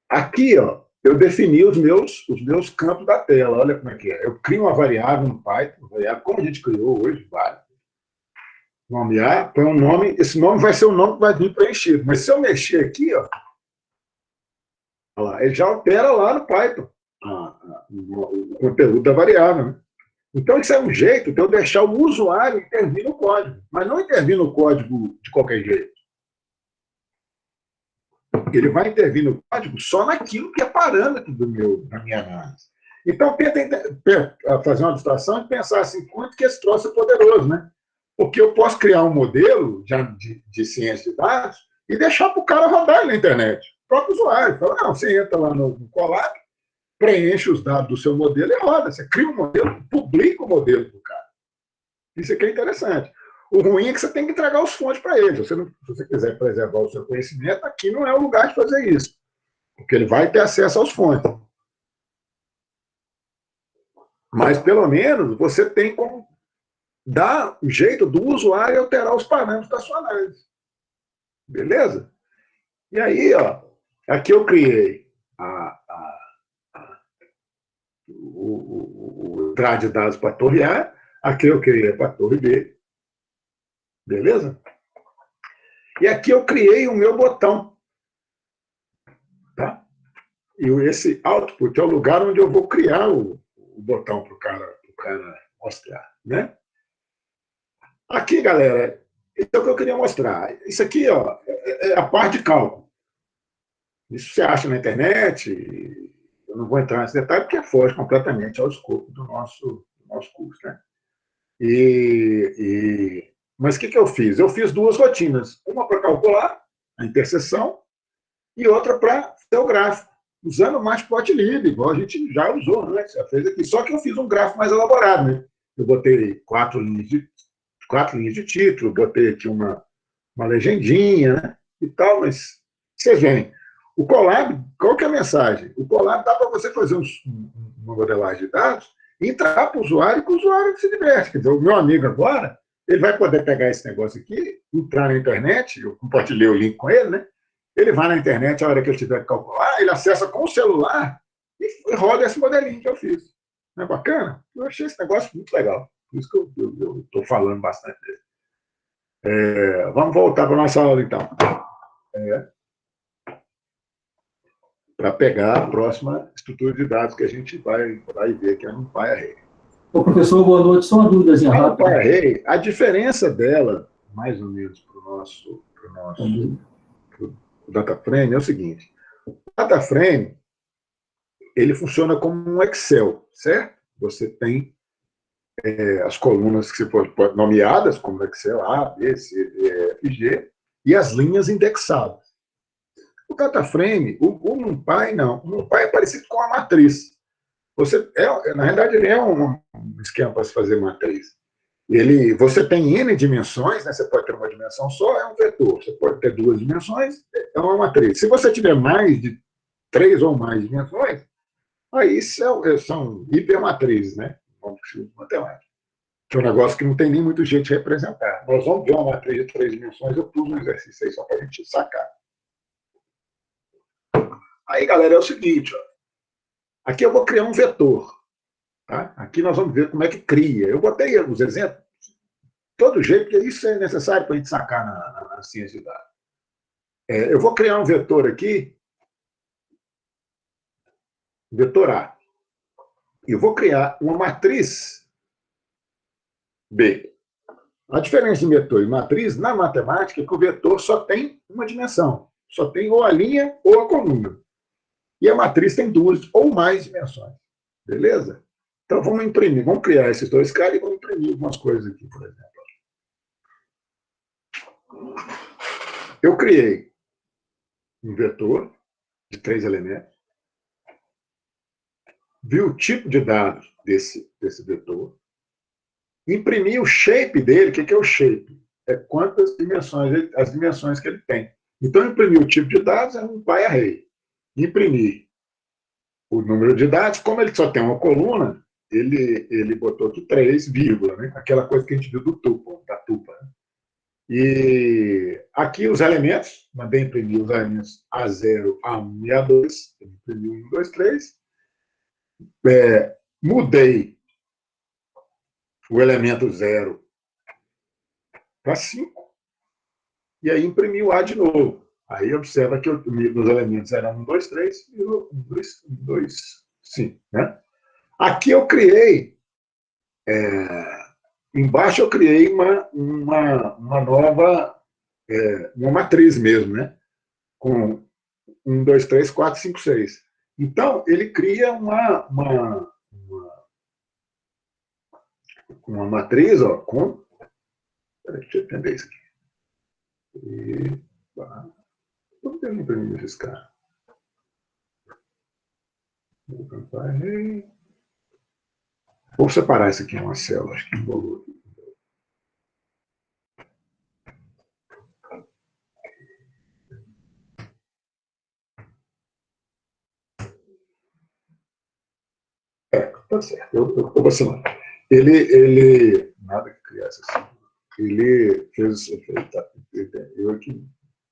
Aqui, ó, eu defini os meus campos da tela. Olha como é que é. Eu crio uma variável no Python, como a gente criou hoje, vai. Nomear, põe um nome, esse nome vai ser o nome que vai vir preenchido. Mas se eu mexer aqui, ó, olha lá, ele já altera lá no Python o conteúdo da variável, né? Então, isso é um jeito de eu deixar o usuário intervir no código, mas não intervir no código de qualquer jeito. Ele vai intervir no código só naquilo que é parâmetro da minha análise. Então, tenta fazer uma abstração e pensar assim, quanto que esse troço é poderoso, né? Porque eu posso criar um modelo de ciência de dados e deixar para o cara rodar na internet. O próprio usuário. Fala, não, você entra lá no Colab, preenche os dados do seu modelo e roda. Você cria um modelo, publica o modelo do cara. Isso aqui é interessante. O ruim é que você tem que entregar os fontes para ele. Se você quiser preservar o seu conhecimento, aqui não é o lugar de fazer isso. Porque ele vai ter acesso aos fontes. Mas, pelo menos, você tem como dar um jeito do usuário alterar os parâmetros da sua análise. Beleza? E aí, ó, aqui eu criei o entrada de dados para a torre A, aqui eu criei para a torre B. Beleza? E aqui eu criei o meu botão. Tá? E esse output é o lugar onde eu vou criar o botão para o cara mostrar. Né? Aqui, galera, isso é o que eu queria mostrar. Isso aqui, ó, é a parte de cálculo. Isso você acha na internet. Eu não vou entrar nesse detalhe porque foge completamente ao escopo do nosso curso. Né? Mas o que eu fiz? Eu fiz 2 rotinas. Uma para calcular a interseção e outra para fazer o gráfico, usando o Matplotlib, igual a gente já usou, né? Já fez aqui. Só que eu fiz um gráfico mais elaborado. Né? Eu botei 4 linhas de título, botei aqui uma legendinha, né? E tal, mas vocês veem. O Colab, qual que é a mensagem? O Colab dá para você fazer uma modelagem de dados e entrar para o usuário, e que o usuário se diverte. Quer dizer, o meu amigo agora, ele vai poder pegar esse negócio aqui, entrar na internet, eu compartilhei o link com ele, né? Ele vai na internet, a hora que ele tiver que calcular, ele acessa com o celular e roda esse modelinho que eu fiz. Não é bacana? Eu achei esse negócio muito legal. Por isso que eu estou falando bastante dele. Vamos voltar para a nossa aula, então. Para pegar a próxima estrutura de dados que a gente vai ver, que é a NumPy Array. Ô, professor, boa noite. Só uma dúvidazinha rápida. A NumPy Array, a diferença dela, mais ou menos, para o nosso DataFrame, é o seguinte. O DataFrame, ele funciona como um Excel, certo? Você tem as colunas que você pode nomeadas, como Excel, A, B, C, D, E, F, G, e as linhas indexadas. O DataFrame, o NumPy, não. O NumPy é parecido com a matriz. Na realidade, ele é um esquema para se fazer matriz. Você tem N dimensões, né? Você pode ter uma dimensão só, é um vetor. Você pode ter 2 dimensões, é uma matriz. Se você tiver mais de 3 ou mais dimensões, Aí são hipermatrizes, né? Vamos de matemática. Que é um negócio que não tem nem muito jeito de representar. Nós vamos ver uma matriz de 3 dimensões, eu pus um exercício aí só para a gente sacar. Aí, galera, é o seguinte, ó. Aqui eu vou criar um vetor. Tá? Aqui nós vamos ver como é que cria. Eu botei os exemplos de todo jeito, porque isso é necessário para a gente sacar na ciência de dados. Eu vou criar um vetor aqui, vetor A. E eu vou criar uma matriz B. A diferença de vetor e matriz na matemática é que o vetor só tem uma dimensão. Só tem ou a linha ou a coluna. E a matriz tem 2 ou mais dimensões. Beleza? Então vamos imprimir, vamos criar esses 2 caras e vamos imprimir algumas coisas aqui, por exemplo. Eu criei um vetor de 3 elementos. Vi o tipo de dados desse vetor. Imprimi o shape dele. O que é o shape? É quantas dimensões, as dimensões que ele tem. Então, imprimir o tipo de dados é um byte-array. Imprimir o número de dados, como ele só tem uma coluna, ele botou aqui 3, vírgula, né? Aquela coisa que a gente viu do tuple, da tupa. Né? E aqui os elementos, mandei imprimir os elementos A0, A1 e A2. Imprimi 1, 2, 3. Mudei o elemento 0 para 5. E aí imprimi o A de novo. Aí observa que os elementos eram 1, 2, 3 e 1, 2, 5. Né? Aqui eu criei, embaixo eu criei uma nova, uma matriz mesmo, né? Com 1, 2, 3, 4, 5, 6. Então, ele cria uma matriz, ó, com... Peraí, deixa eu entender isso aqui. Por que eu não imprimi esses caras? Vou separar isso aqui em uma célula, acho que embolou. Tá certo, eu vou vacilar. Ele nada que criasse assim. Ele fez, eu aqui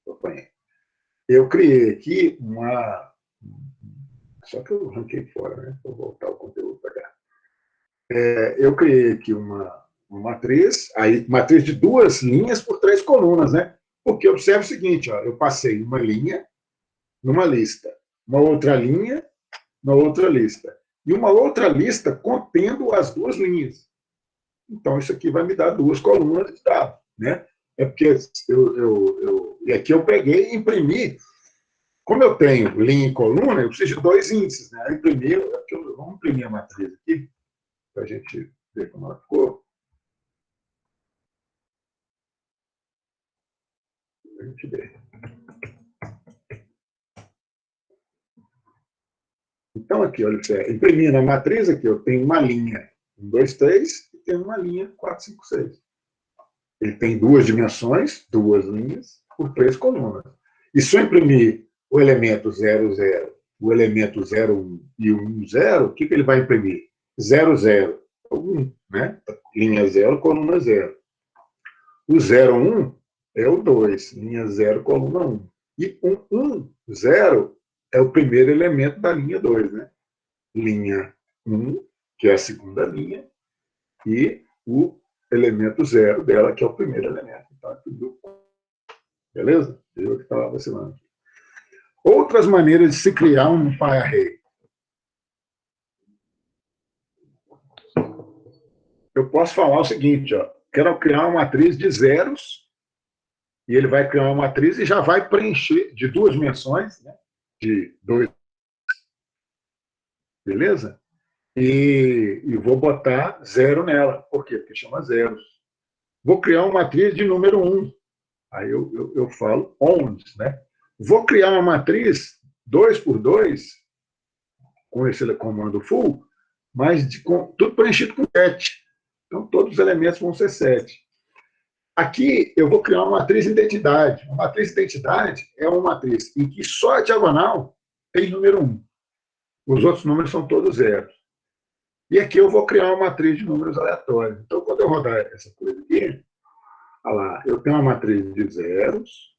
apanhei. Eu criei aqui só que eu arranquei fora, né? Vou voltar o conteúdo para cá. Eu criei aqui uma matriz, aí matriz de 2 linhas por 3 colunas, né? Porque observe o seguinte, ó, eu passei uma linha numa lista, uma outra linha na outra lista, e uma outra lista contendo as 2 linhas. Então, isso aqui vai me dar 2 colunas de dados, né? É porque e aqui eu peguei e imprimi. Como eu tenho linha e coluna, eu preciso de 2 índices, né? Eu imprimi, vamos imprimir a matriz aqui, para a gente ver como ela ficou. A gente vê. Então, aqui, olha, imprimi na matriz aqui, eu tenho uma linha 1, 2, 3 e tenho uma linha 4, 5, 6. Ele tem 2 dimensões, 2 linhas, por 3 colunas. E se eu imprimir o elemento 0, 0, o elemento 0, 1 e o 1, 0, o que ele vai imprimir? 0, 0, 1, né? Linha 0, coluna 0. O 0, 1 é o 2, linha 0, coluna 1. E o 1, 0 é o primeiro elemento da linha 2, né? Linha 1, que é a segunda linha, e o elemento 0 dela, que é o primeiro elemento. Então, é tudo. Beleza? Eu que estava vacilando. Outras maneiras de se criar um byte-array. Eu posso falar o seguinte, ó, quero criar uma matriz de zeros, e ele vai criar uma matriz e já vai preencher de 2 dimensões, né, de 2. Beleza? E vou botar 0 nela. Por quê? Porque chama zeros. Vou criar uma matriz de número 1. Aí eu falo ons, né? Vou criar uma matriz 2 por 2, com esse comando full, mas tudo preenchido com 7. Então, todos os elementos vão ser 7. Aqui, eu vou criar uma matriz identidade. Uma matriz identidade é uma matriz em que só a diagonal tem número 1. Os outros números são todos zeros. E aqui eu vou criar uma matriz de números aleatórios. Então, quando eu rodar essa coisa aqui, olha lá, eu tenho uma matriz de zeros,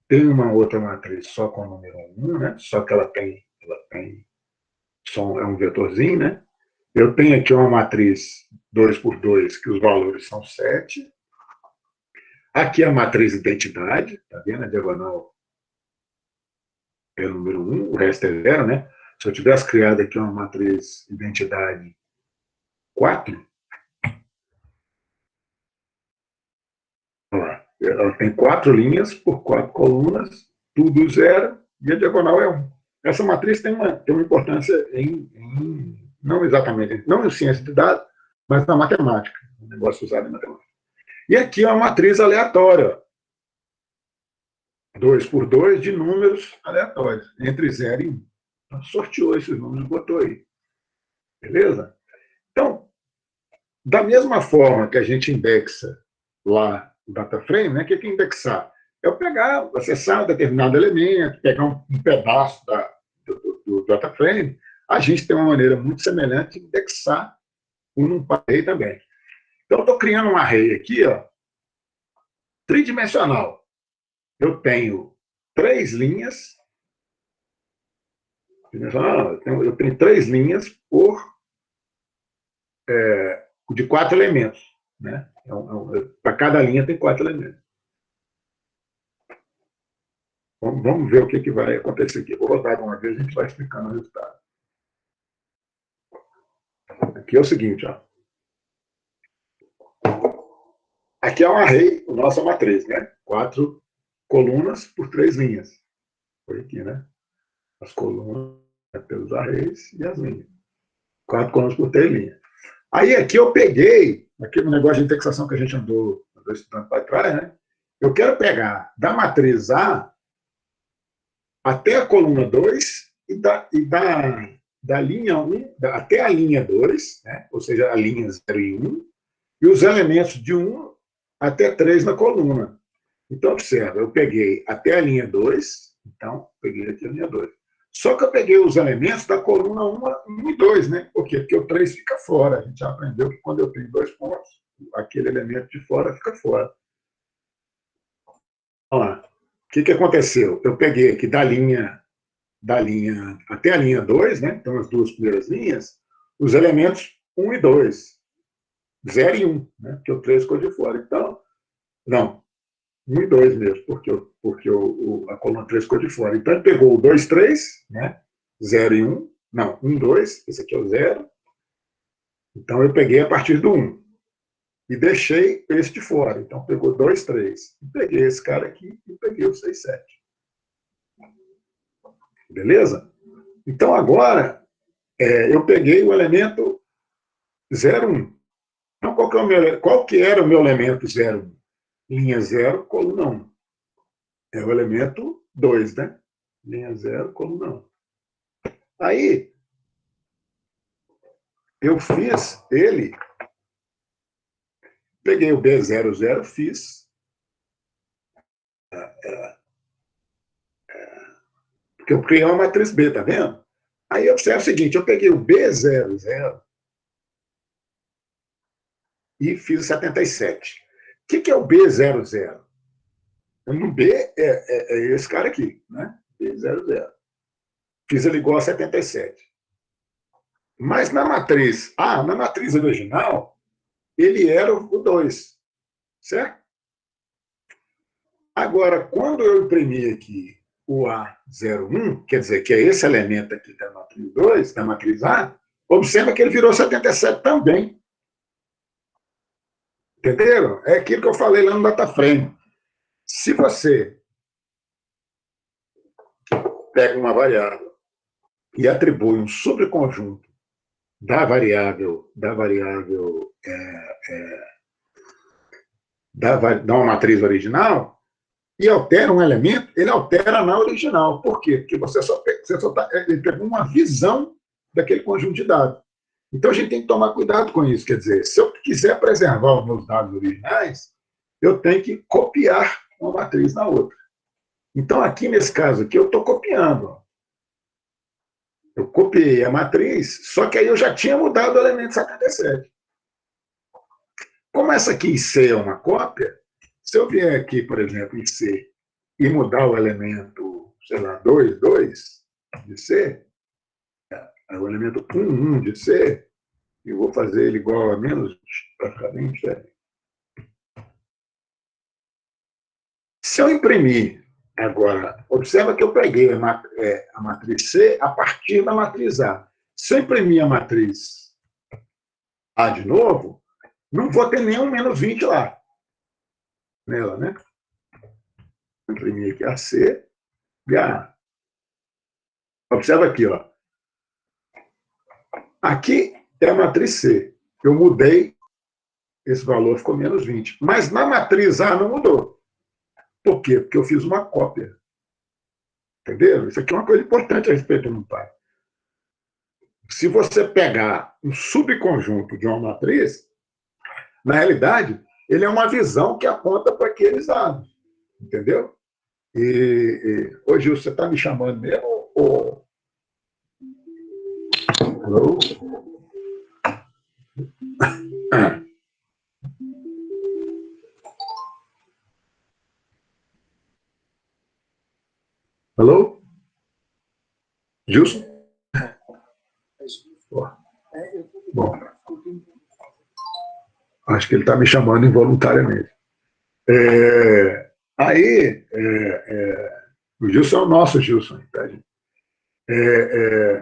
tenho uma outra matriz só com o número 1, né? Só que ela tem só é um vetorzinho, né? Eu tenho aqui uma matriz 2 por 2, que os valores são 7. Aqui a matriz identidade, tá vendo? A diagonal é o número 1, o resto é 0, né? Se eu tivesse criado aqui uma matriz identidade 4, olha lá, ela tem 4 linhas por 4 colunas, tudo 0, e a diagonal é 1. Essa matriz tem uma importância não exatamente, não em ciência de dados, mas na matemática, um negócio usado em matemática. E aqui é uma matriz aleatória, 2 por 2 de números aleatórios, entre 0 e 1. Então, sorteou esses números e botou aí. Beleza? Então, da mesma forma que a gente indexa lá o data frame, né, o que é indexar? Eu pegar, acessar um determinado elemento, pegar um pedaço do data frame, a gente tem uma maneira muito semelhante de indexar um array também. Então, eu estou criando um array aqui, ó, tridimensional. Eu tenho 3 linhas. Eu tenho 3 linhas de 4 elementos. Né? Para cada linha tem 4 elementos. Vamos ver o que vai acontecer aqui. Vou rodar de uma vez e a gente vai explicando o resultado. Aqui é o seguinte, ó. Aqui é um array, a nossa matriz, né? 4 colunas por 3 linhas. Foi aqui, né? As colunas pelos arrays e as linhas. 4 colunas por 3 linhas. Aí aqui eu peguei, aquele negócio de indexação que a gente andou estudando para trás, né? Eu quero pegar da matriz A até a coluna 2 e da linha 1 até a linha 2, né? Ou seja, a linha 0 e 1, e os elementos de 1 até 3 na coluna. Então, observa, eu peguei até a linha 2, então, peguei aqui a linha 2. Só que eu peguei os elementos da coluna 1 e 2, né? Por quê? Porque o 3 fica fora. A gente já aprendeu que quando eu tenho 2 pontos, aquele elemento de fora fica fora. Olha lá. O que aconteceu? Eu peguei aqui da linha até a linha 2, né? Então, as duas primeiras linhas, os elementos 1 e 2. 0 e 1, né? Porque o 3 ficou de fora. Então, não, 1 e 2 mesmo, porque a coluna 3 ficou de fora. Então, ele pegou o 2, 3, né? 0 e 1. Não, 1, 2, esse aqui é o 0. Então, eu peguei a partir do 1. E deixei esse de fora. Então, pegou 2, 3. E peguei esse cara aqui e peguei o 6, 7. Beleza? Então, agora, eu peguei o elemento 0, 1. Então, qual que era o meu elemento 0, 1? Linha 0, coluna 1. É o elemento 2, né? Linha 0, coluna 1. Aí, eu fiz ele, peguei o B00, fiz, porque eu criei uma matriz B, tá vendo? Aí, observa o seguinte, eu peguei o B00 e fiz o 77. O que é o B00? No B é esse cara aqui, né? B00. Fiz ele igual a 77. Mas na matriz original, ele era o 2. Certo? Agora, quando eu imprimi aqui o A01, quer dizer que é esse elemento aqui da matriz 2, da matriz A, observa que ele virou 77 também. Entenderam? É aquilo que eu falei lá no DataFrame. Se você pega uma variável e atribui um subconjunto da variável da uma matriz original e altera um elemento, ele altera na original. Por quê? Porque ele pegou uma visão daquele conjunto de dados. Então, a gente tem que tomar cuidado com isso. Quer dizer, se eu quiser preservar os meus dados originais, eu tenho que copiar uma matriz na outra. Então, aqui nesse caso aqui, eu estou copiando. Eu copiei a matriz, só que aí eu já tinha mudado o elemento 77. Como essa aqui em C é uma cópia, se eu vier aqui, por exemplo, em C, e mudar o elemento, sei lá, 2, 2 de C, o elemento 1, 1 de C, eu vou fazer ele igual a menos 20, para ficar bem diferente. Se eu imprimir agora, observa que eu peguei a matriz C a partir da matriz A. Se eu imprimir a matriz A de novo, não vou ter nenhum menos 20 lá. Nela, né? Vou imprimir aqui a C e a A. Observa aqui, ó. Aqui é a matriz C. Eu mudei, esse valor ficou menos 20. Mas na matriz A não mudou. Por quê? Porque eu fiz uma cópia. Entendeu? Isso aqui é uma coisa importante a respeito do par. Se você pegar um subconjunto de uma matriz, na realidade, ele é uma visão que aponta para aqueles dados. Entendeu? Ô, Gil, você está me chamando mesmo? Ou... Alô? Alô? Gilson? Bom, acho que ele está me chamando involuntariamente. O Gilson é o nosso Gilson. Tá, gente?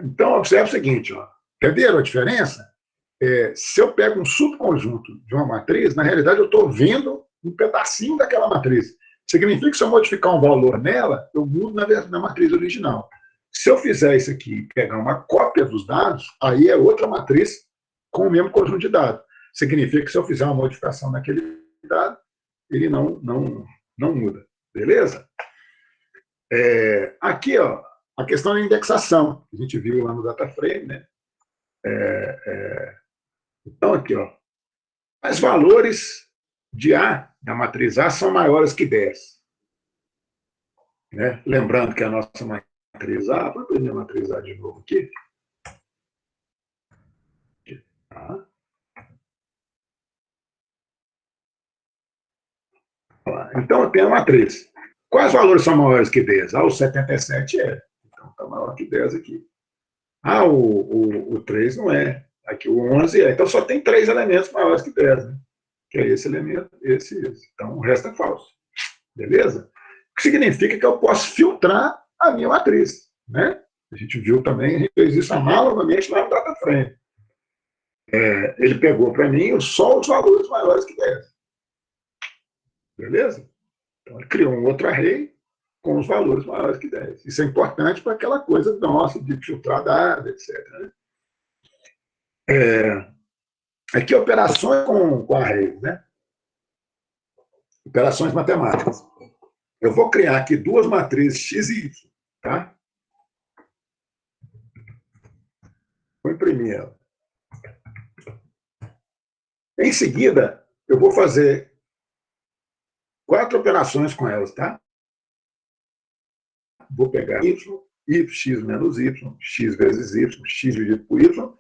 Então, observe o seguinte, ó. Entenderam a diferença? Se eu pego um subconjunto de uma matriz, na realidade eu estou vendo um pedacinho daquela matriz. Significa que se eu modificar um valor nela, eu mudo na matriz original. Se eu fizer isso aqui e pegar uma cópia dos dados, aí é outra matriz com o mesmo conjunto de dados. Significa que se eu fizer uma modificação naquele dado, ele não muda. Beleza? Aqui, ó, a questão da indexação, que a gente viu lá no DataFrame, né? Então, aqui, ó, os valores de A, da matriz A, são maiores que 10. Né? Lembrando que a nossa matriz A, vou imprimir a matriz A de novo aqui. Tá. Então, eu tenho a matriz. Quais valores são maiores que 10? O 77 é. Então, está maior que 10 aqui. O 3 não é. Aqui o 11 é. Então, só tem 3 elementos maiores que 10, né? Que é esse elemento, esse e esse. Então, o resto é falso. Beleza? O que significa que eu posso filtrar a minha matriz, né? A gente viu também, a gente fez isso análogamente lá no DataFrame. Ele pegou para mim só os valores maiores que 10. Beleza? Então, ele criou um outro array com os valores maiores que 10. Isso é importante para aquela coisa nossa de filtrar dados, etc. Né? Aqui, operações com arrays, né? Operações matemáticas. Eu vou criar aqui duas matrizes x e y, tá? Vou imprimir ela. Em seguida, eu vou fazer 4 operações com elas, tá? Vou pegar x menos y, x vezes y, x dividido por y,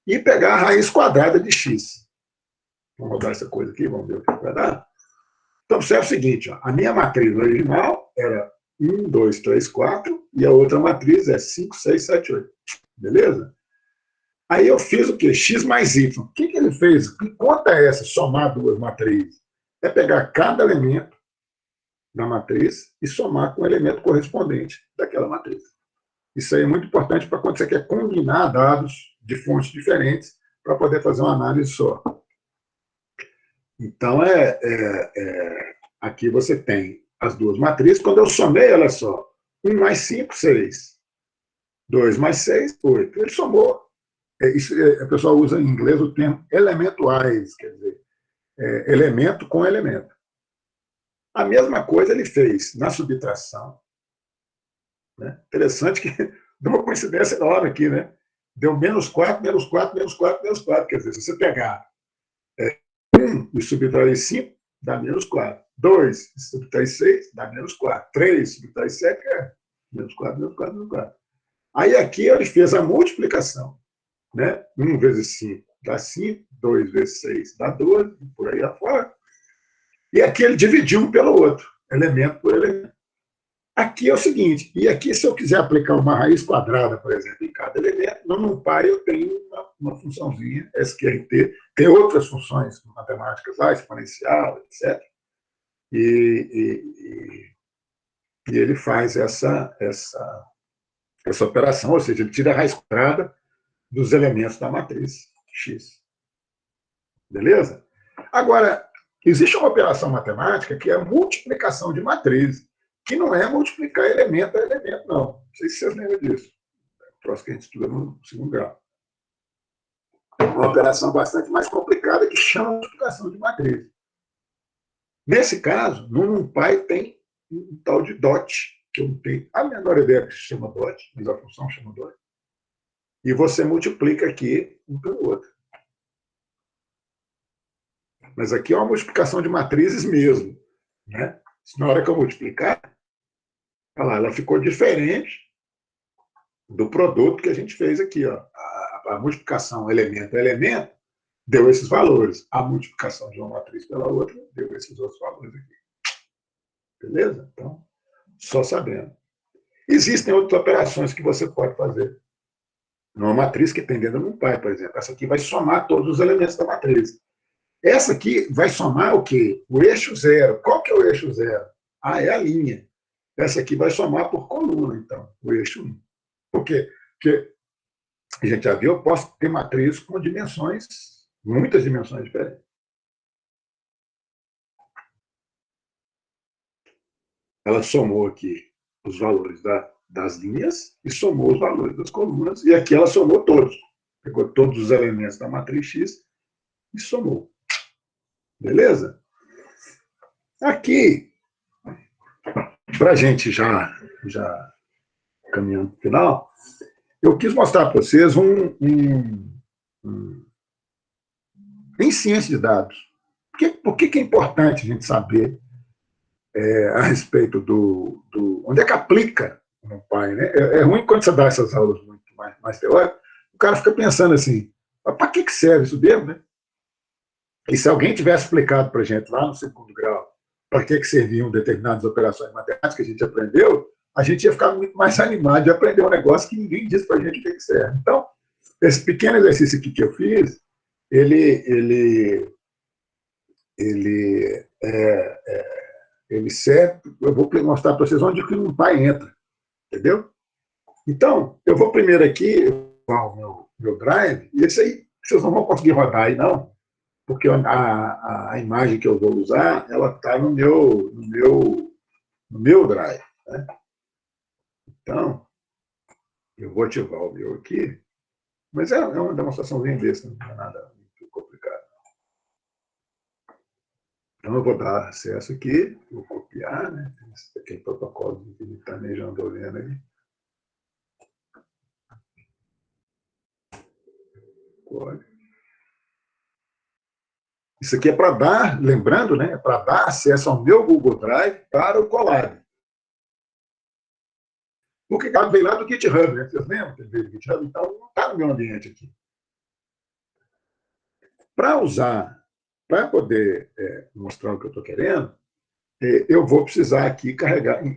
e pegar a raiz quadrada de x. Vamos rodar essa coisa aqui, vamos ver o que vai dar. Então, observe o seguinte, ó, a minha matriz original era 1, 2, 3, 4, e a outra matriz é 5, 6, 7, 8. Beleza? Aí eu fiz o quê? X mais y. O que ele fez? Que conta é essa, somar duas matrizes? É pegar cada elemento da matriz e somar com o elemento correspondente daquela matriz. Isso aí é muito importante para quando você quer combinar dados de fontes diferentes para poder fazer uma análise só. Então, aqui você tem as duas matrizes. Quando eu somei, olha só, 1 mais 5, 6. 2 mais 6, 8. Ele somou. A pessoa usa em inglês o termo elementwise, quer dizer, elemento com elemento. A mesma coisa ele fez na subtração. Né? Interessante que deu uma coincidência enorme aqui, né? Deu menos 4, menos 4, menos 4, menos 4. Quer dizer, se você pegar 1 e subtrair 5, dá menos 4. 2 e subtrair 6, dá menos 4. 3 e subtrair 7, é menos 4, menos 4, menos 4. Aí aqui ele fez a multiplicação, né? 1 vezes 5 dá 5, 2 vezes 6 dá 12, e por aí afora. E aqui ele dividiu um pelo outro, elemento por elemento. Aqui é o seguinte, e aqui se eu quiser aplicar uma raiz quadrada, por exemplo, em cada elemento, no NumPy eu tenho uma funçãozinha, SQRT, tem outras funções matemáticas lá, exponencial, etc. E ele faz essa operação, ou seja, ele tira a raiz quadrada dos elementos da matriz X. Beleza? Agora, existe uma operação matemática que é a multiplicação de matrizes, que não é multiplicar elemento a elemento, não. Não sei se vocês lembram disso. É um troço que a gente estuda no 2º grau. É uma operação bastante mais complicada que chama multiplicação de matriz. Nesse caso, no NumPy tem um tal de dot, que eu não tenho a menor ideia que se chama dot, mas a função chama dot. E você multiplica aqui um pelo outro. Mas aqui é uma multiplicação de matrizes mesmo, né? Na hora que eu multiplicar, olha lá, ela ficou diferente do produto que a gente fez aqui. Ó. A multiplicação elemento a elemento deu esses valores. A multiplicação de uma matriz pela outra deu esses outros valores aqui. Beleza? Então, só sabendo. Existem outras operações que você pode fazer. Numa matriz que tem dentro do NumPy, por exemplo. Essa aqui vai somar todos os elementos da matriz. Essa aqui vai somar o quê? O eixo zero. Qual que é o eixo zero? Ah, é a linha. Essa aqui vai somar por coluna, então, o eixo 1. Por quê? Porque, a gente já viu, eu posso ter matriz com dimensões, muitas dimensões diferentes. Ela somou aqui os valores das linhas e somou os valores das colunas, e aqui ela somou todos. Pegou todos os elementos da matriz X e somou. Beleza? Aqui, para a gente já caminhando para o final, eu quis mostrar para vocês em ciência de dados. Por que é importante a gente saber a respeito onde é que aplica o NumPy, né? É ruim quando você dá essas aulas muito mais teóricas, o cara fica pensando assim, para que serve isso mesmo, né? E se alguém tivesse explicado para a gente lá no 2º grau para que serviam determinadas operações matemáticas que a gente aprendeu, a gente ia ficar muito mais animado de aprender um negócio que ninguém diz para a gente o que serve. Então, esse pequeno exercício aqui que eu fiz, ele serve, eu vou mostrar para vocês onde que o NumPy entra, entendeu? Então, eu vou primeiro aqui, o meu drive, e esse aí vocês não vão conseguir rodar aí, não, porque a imagem que eu vou usar, ela está no meu drive, né? Então, eu vou ativar o meu aqui, mas é uma demonstraçãozinha desse, não é nada muito complicado. Então, eu vou dar acesso aqui, vou copiar, né? Esse aqui é o protocolo que ele também já andou vendo aí. Isso aqui é para dar, lembrando, né? É para dar acesso ao meu Google Drive para o Colab. Porque o veio lá do GitHub, né? Vocês lembram que ele veio do GitHub? Então, não está no meu ambiente aqui. Para poder mostrar o que eu estou querendo, eu vou precisar aqui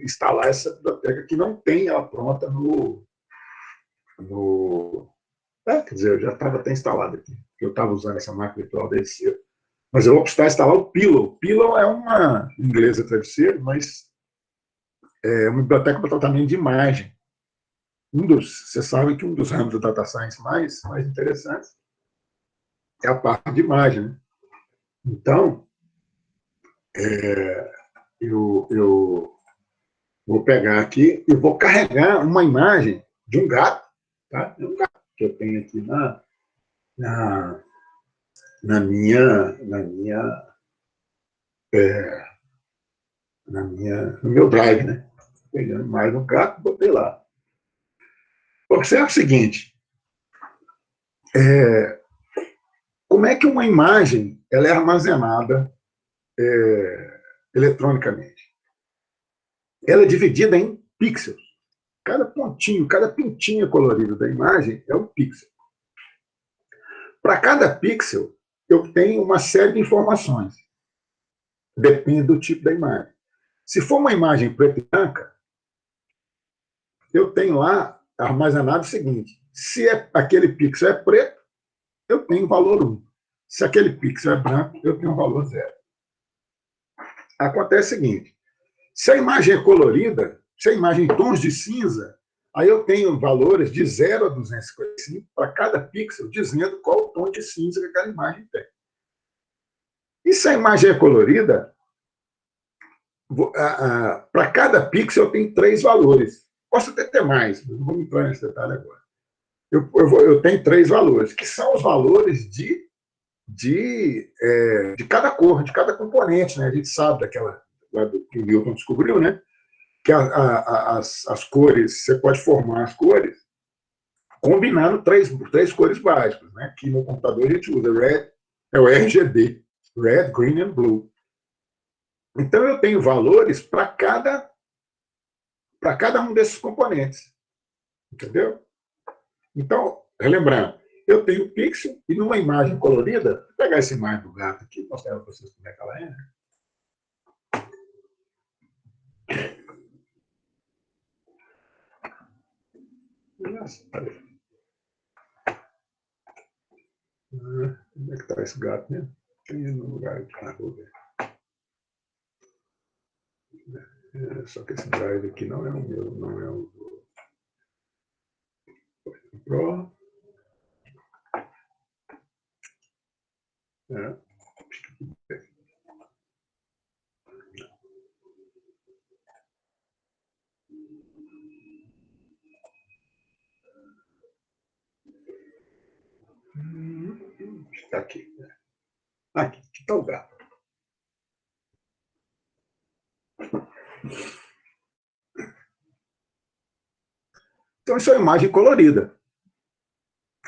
instalar essa biblioteca que não tem ela pronta quer dizer, eu já estava até instalada aqui. Eu estava usando essa máquina virtual desde cedo. Mas eu vou precisar instalar o Pillow. Pillow é uma inglesa travesseiro, mas é uma biblioteca para tratamento de imagem. Você sabe que um dos ramos da data science mais interessantes é a parte de imagem, né? Então, eu vou pegar aqui e vou carregar uma imagem de um gato, tá? É um gato que eu tenho aqui no meu drive, né? Pegando mais um gato, botei lá. Observe o seguinte, como é que uma imagem ela é armazenada eletronicamente? Ela é dividida em pixels. Cada pontinho, cada pintinha colorida da imagem é um pixel. Para cada pixel, eu tenho uma série de informações. Depende do tipo da imagem. Se for uma imagem preta e branca, eu tenho lá armazenado o seguinte: se aquele pixel é preto, eu tenho valor 1. Se aquele pixel é branco, eu tenho valor 0. Acontece o seguinte: se a imagem é colorida, se a imagem em tons de cinza, aí eu tenho valores de 0 a 255 para cada pixel, dizendo qual o tom de cinza que aquela imagem tem. E se a imagem é colorida, para cada pixel eu tenho 3 valores. Posso até ter mais, mas não vou entrar nesse detalhe agora. Eu tenho 3 valores, que são os valores de cada cor, de cada componente, né? A gente sabe daquela lá que o Newton descobriu, né? Que as cores, você pode formar as cores combinando três cores básicas, né? Que no computador a gente usa é o RGB, Red, Green and Blue. Então eu tenho valores para cada um desses componentes, entendeu? Então, relembrando, eu tenho pixel e numa imagem colorida, vou pegar essa imagem do gato aqui e mostrar para vocês como é que ela é. Né? Nossa, como é que está esse gato mesmo? Tem no lugar aqui na rua. Só que esse drive aqui não é o meu, não é o Pro. Está aqui. Aqui está o gato. Então, isso é uma imagem colorida.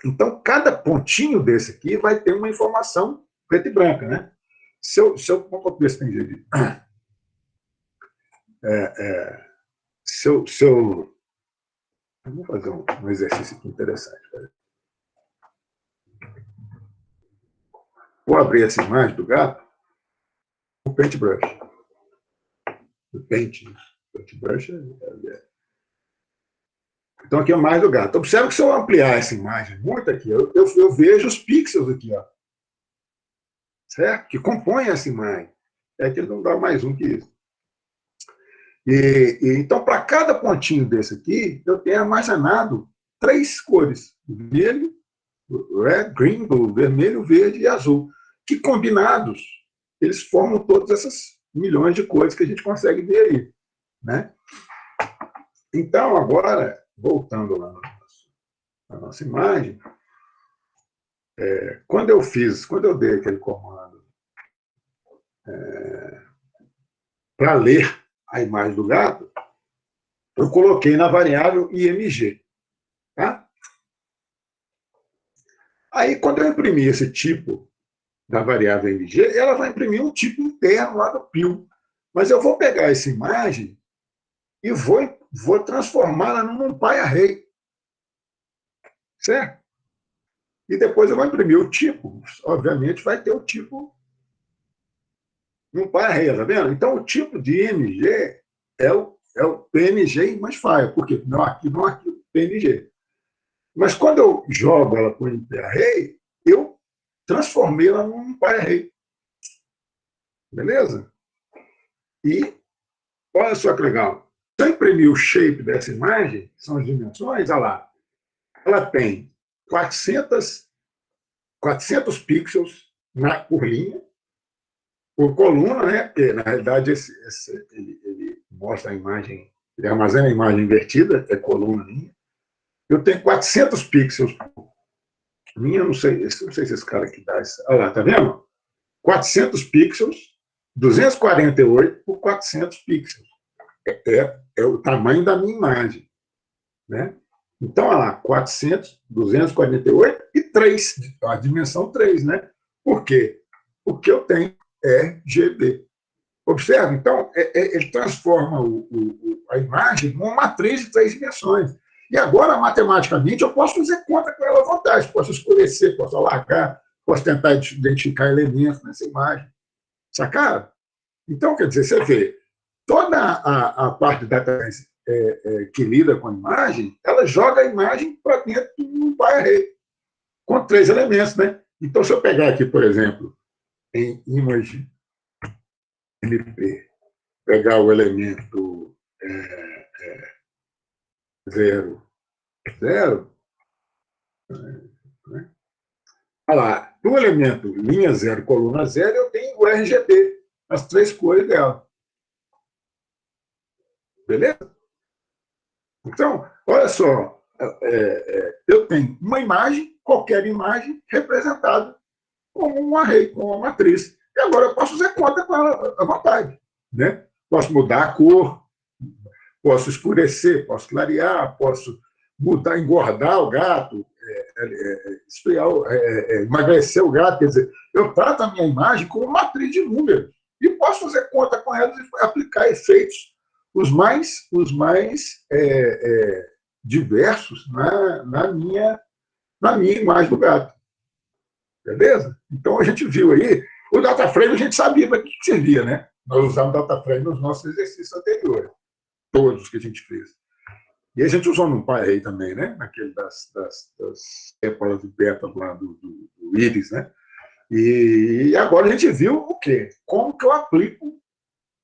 Então, cada pontinho desse aqui vai ter uma informação preta e branca, né? Vamos ver se tem jeito. Vamos fazer um exercício aqui interessante. Vou abrir essa imagem do gato com o paintbrush. O paintbrush Então, aqui é a imagem do gato. Observe que se eu ampliar essa imagem muito aqui, eu vejo os pixels aqui, ó, certo? Que compõem essa imagem. É que ele não dá mais um que isso. Então, para cada pontinho desse aqui, eu tenho armazenado 3 cores: vermelho, red, green, blue, vermelho, verde e azul, que combinados, eles formam todas essas milhões de cores que a gente consegue ver aí, né? Então, agora, voltando lá na nossa imagem, quando eu dei aquele comando para ler a imagem do gato, eu coloquei na variável IMG. Tá? Aí, quando eu imprimir esse tipo da variável IMG, ela vai imprimir um tipo interno lá do PIL. Mas eu vou pegar essa imagem e vou transformá-la num NumPy Array. Certo? E depois eu vou imprimir o tipo. Obviamente, vai ter o tipo NumPy Array, tá vendo? Então, o tipo de IMG é o PNG Imagefile, porque meu arquivo é um arquivo PNG. Mas quando eu jogo ela para o NumPy Array, eu transformei ela num NumPy Array. Beleza? E olha só que legal. Se eu imprimir o shape dessa imagem, que são as dimensões, olha lá, ela tem 400 pixels por linha, por coluna, né? Porque, na realidade, ele mostra a imagem, ele armazena a imagem invertida, é coluna, linha. Eu tenho 400 pixels por linha, não sei se esse cara aqui dá isso. Olha lá, tá vendo? 400 pixels, 248 por 400 pixels. É o tamanho da minha imagem, né? Então, olha lá, 400, 248 e 3, a dimensão 3, né? Por quê? Porque eu tenho RGB. Observe, então, ele transforma a imagem numa matriz de 3 dimensões. E agora, matematicamente, eu posso fazer conta com ela à vontade, posso escurecer, posso alargar, posso tentar identificar elementos nessa imagem. Sacaram? Então, quer dizer, você vê, toda a parte da data science que lida com a imagem, ela joga a imagem para dentro de um array, com 3 elementos, né? Então, se eu pegar aqui, por exemplo, em Image NP, pegar o elemento 0, 0, né? Olha lá, no elemento linha 0, coluna 0, eu tenho o RGB, as 3 cores dela. Beleza? Então, olha só, eu tenho uma imagem, qualquer imagem, representada como um array, como uma matriz. E agora eu posso fazer conta com ela à vontade. Né? Posso mudar a cor, posso escurecer, posso clarear, posso mudar, engordar o gato, emagrecer o gato. Quer dizer, eu trato a minha imagem como uma matriz de números e posso fazer conta com ela e aplicar efeitos os mais diversos na minha imagem do gato. Beleza? Então, a gente viu aí, o data frame a gente sabia para que servia, né? Nós usamos data frame nos nossos exercícios anteriores, todos que a gente fez. E a gente usou no PyArray também, né? Naquele das épolas de beta lá do Iris, né? E agora a gente viu o quê? Como que eu aplico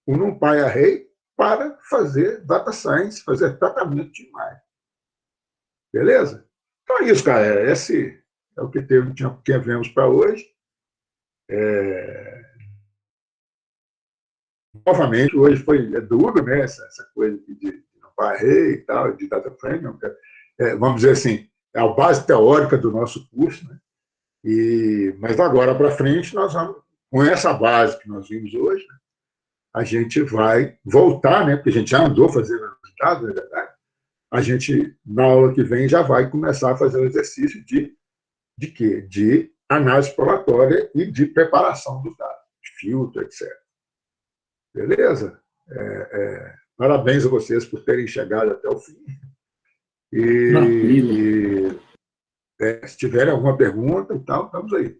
o NumPy Array para fazer data science, fazer tratamento de imagem. Beleza? Então é isso, cara. Esse é o que tivemos para hoje. Novamente, hoje foi duro, né? Essa coisa de NumPy Array e tal, de data frame. Vamos dizer assim, é a base teórica do nosso curso, né? Mas agora para frente, nós vamos, com essa base que nós vimos hoje, né, a gente vai voltar, né, porque a gente já andou fazendo dados, na verdade, a gente, na aula que vem, já vai começar a fazer o exercício de quê? De análise exploratória e de preparação dos dados, de filtro, etc. Beleza? Parabéns a vocês por terem chegado até o fim. Se tiverem alguma pergunta e tal, estamos aí.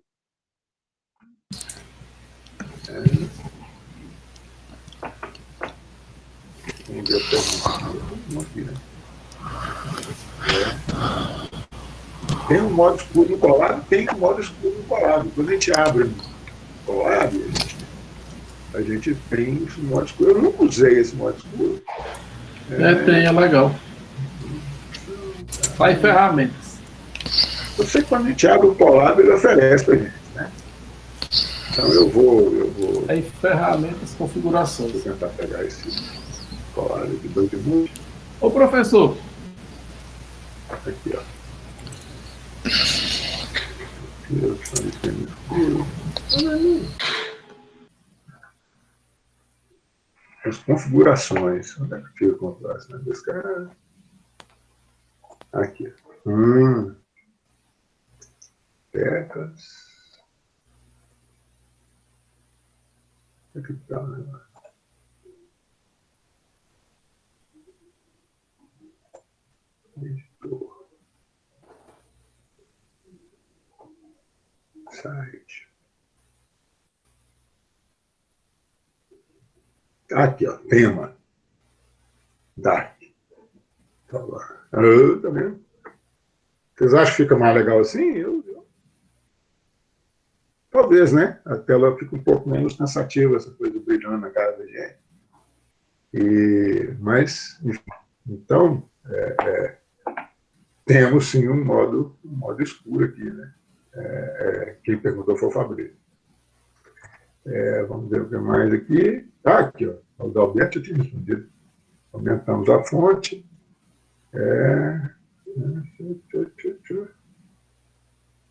Vamos ver a pergunta aqui, né? Tem um modo escuro no Colab? Tem um modo escuro no Colab. Quando a gente abre no Colab, a gente tem esse modo escuro. Eu nunca usei esse modo escuro. Tem, é legal. Faz ferramentas. Eu sei que quando a gente abre o Colab, ele oferece para a gente, né? Então eu vou... Aí ferramentas, configurações. Vou tentar pegar esse Colab aqui, 2 minutos. Ô, professor. Aqui, ó. Aqui, opção de tema escuro. As configurações. Onde é que fica o contraste, né? Desse cara? Aqui. Teclas. Aqui está, né? Editor. Site. Aqui, ó, tema. Dark. Tá vendo? Vocês acham que fica mais legal assim? Talvez, né? A tela fica um pouco menos cansativa, essa coisa brilhando na cara da gente. Mas, enfim, então, temos sim um modo escuro aqui, né? Quem perguntou foi o Fabrício. Vamos ver o que mais aqui. Aqui, ó. O da Alberto eu tinha respondido. Aumentamos a fonte.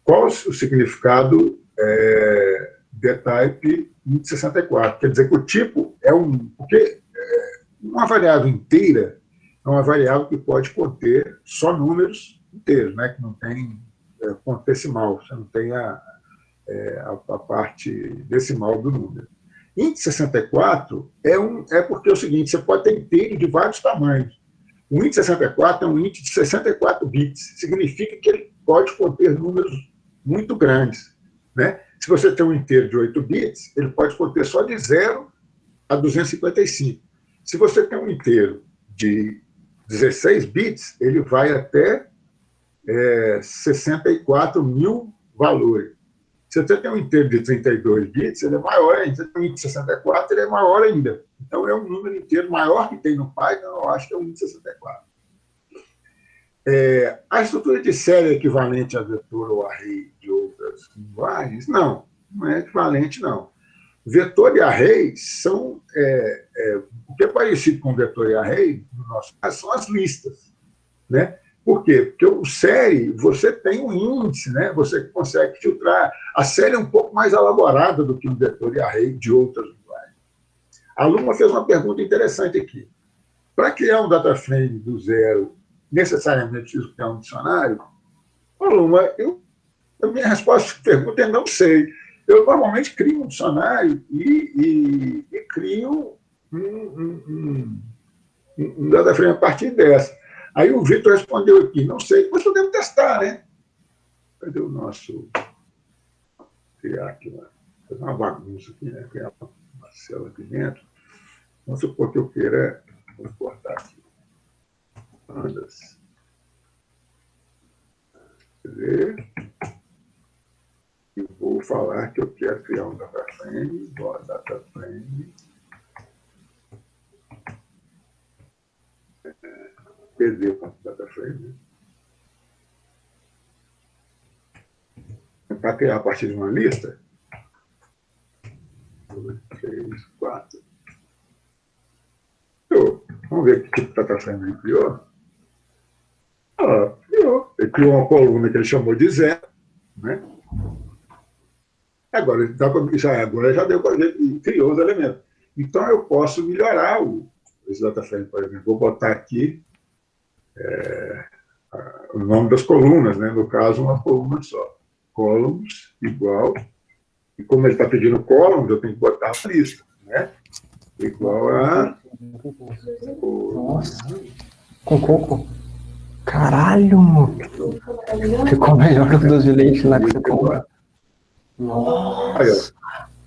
Qual o significado de type 64? Quer dizer que o tipo é porque uma variável inteira é uma variável que pode conter só números inteiros, né? Que não tem ponto decimal, você não tem a parte decimal do número. Índice 64 é porque é o seguinte, você pode ter inteiro de vários tamanhos. O índice 64 é um índice de 64 bits. Significa que ele pode conter números muito grandes, né? Se você tem um inteiro de 8 bits, ele pode conter só de 0 a 255. Se você tem um inteiro de 16 bits, ele vai até 64 mil valores. Se você tem um inteiro de 32 bits, ele é maior ainda. Se você tem um índice 64, ele é maior ainda. Então, é um número inteiro maior que tem no Python, eu acho que é o índice 64. A estrutura de série é equivalente a vetor ou array de outras linguagens? Não, não é equivalente, não. Vetor e array são... o que é parecido com vetor e array, no nosso caso, são as listas, né? Por quê? Porque o série, você tem um índice, né? Você consegue filtrar. A série é um pouco mais elaborada do que um vetor e array de outras linguagens. A Luma fez uma pergunta interessante aqui. Para criar um data frame do zero, necessariamente preciso criar um dicionário? Ô, Luma, a minha resposta à pergunta é não sei. Eu normalmente crio um dicionário e crio um data frame a partir dessa. Aí o Vitor respondeu aqui, não sei, mas podemos testar, né? Cadê o nosso... Criar aqui, fazer uma bagunça aqui, né? Criar uma célula aqui dentro. Vamos supor que eu queira... Vou cortar aqui. Pandas. E vou falar que eu quero criar um data frame, igual a data frame. Data frame. Para criar a partir de uma lista. 2, 3, 4. Vamos ver que tipo de data frame ele criou. Criou. Ele criou uma coluna que ele chamou de zero, né? Agora já deu para ver e criou os elementos. Então eu posso melhorar esse data frame, por exemplo. Vou botar aqui o nome das colunas, né? No caso, uma coluna só. Columns igual. E como ele está pedindo columns, eu tenho que botar a lista, né? Igual a... Nossa, com coco. Caralho! Ficou melhor que o dos de leite lá que você compra. Nossa!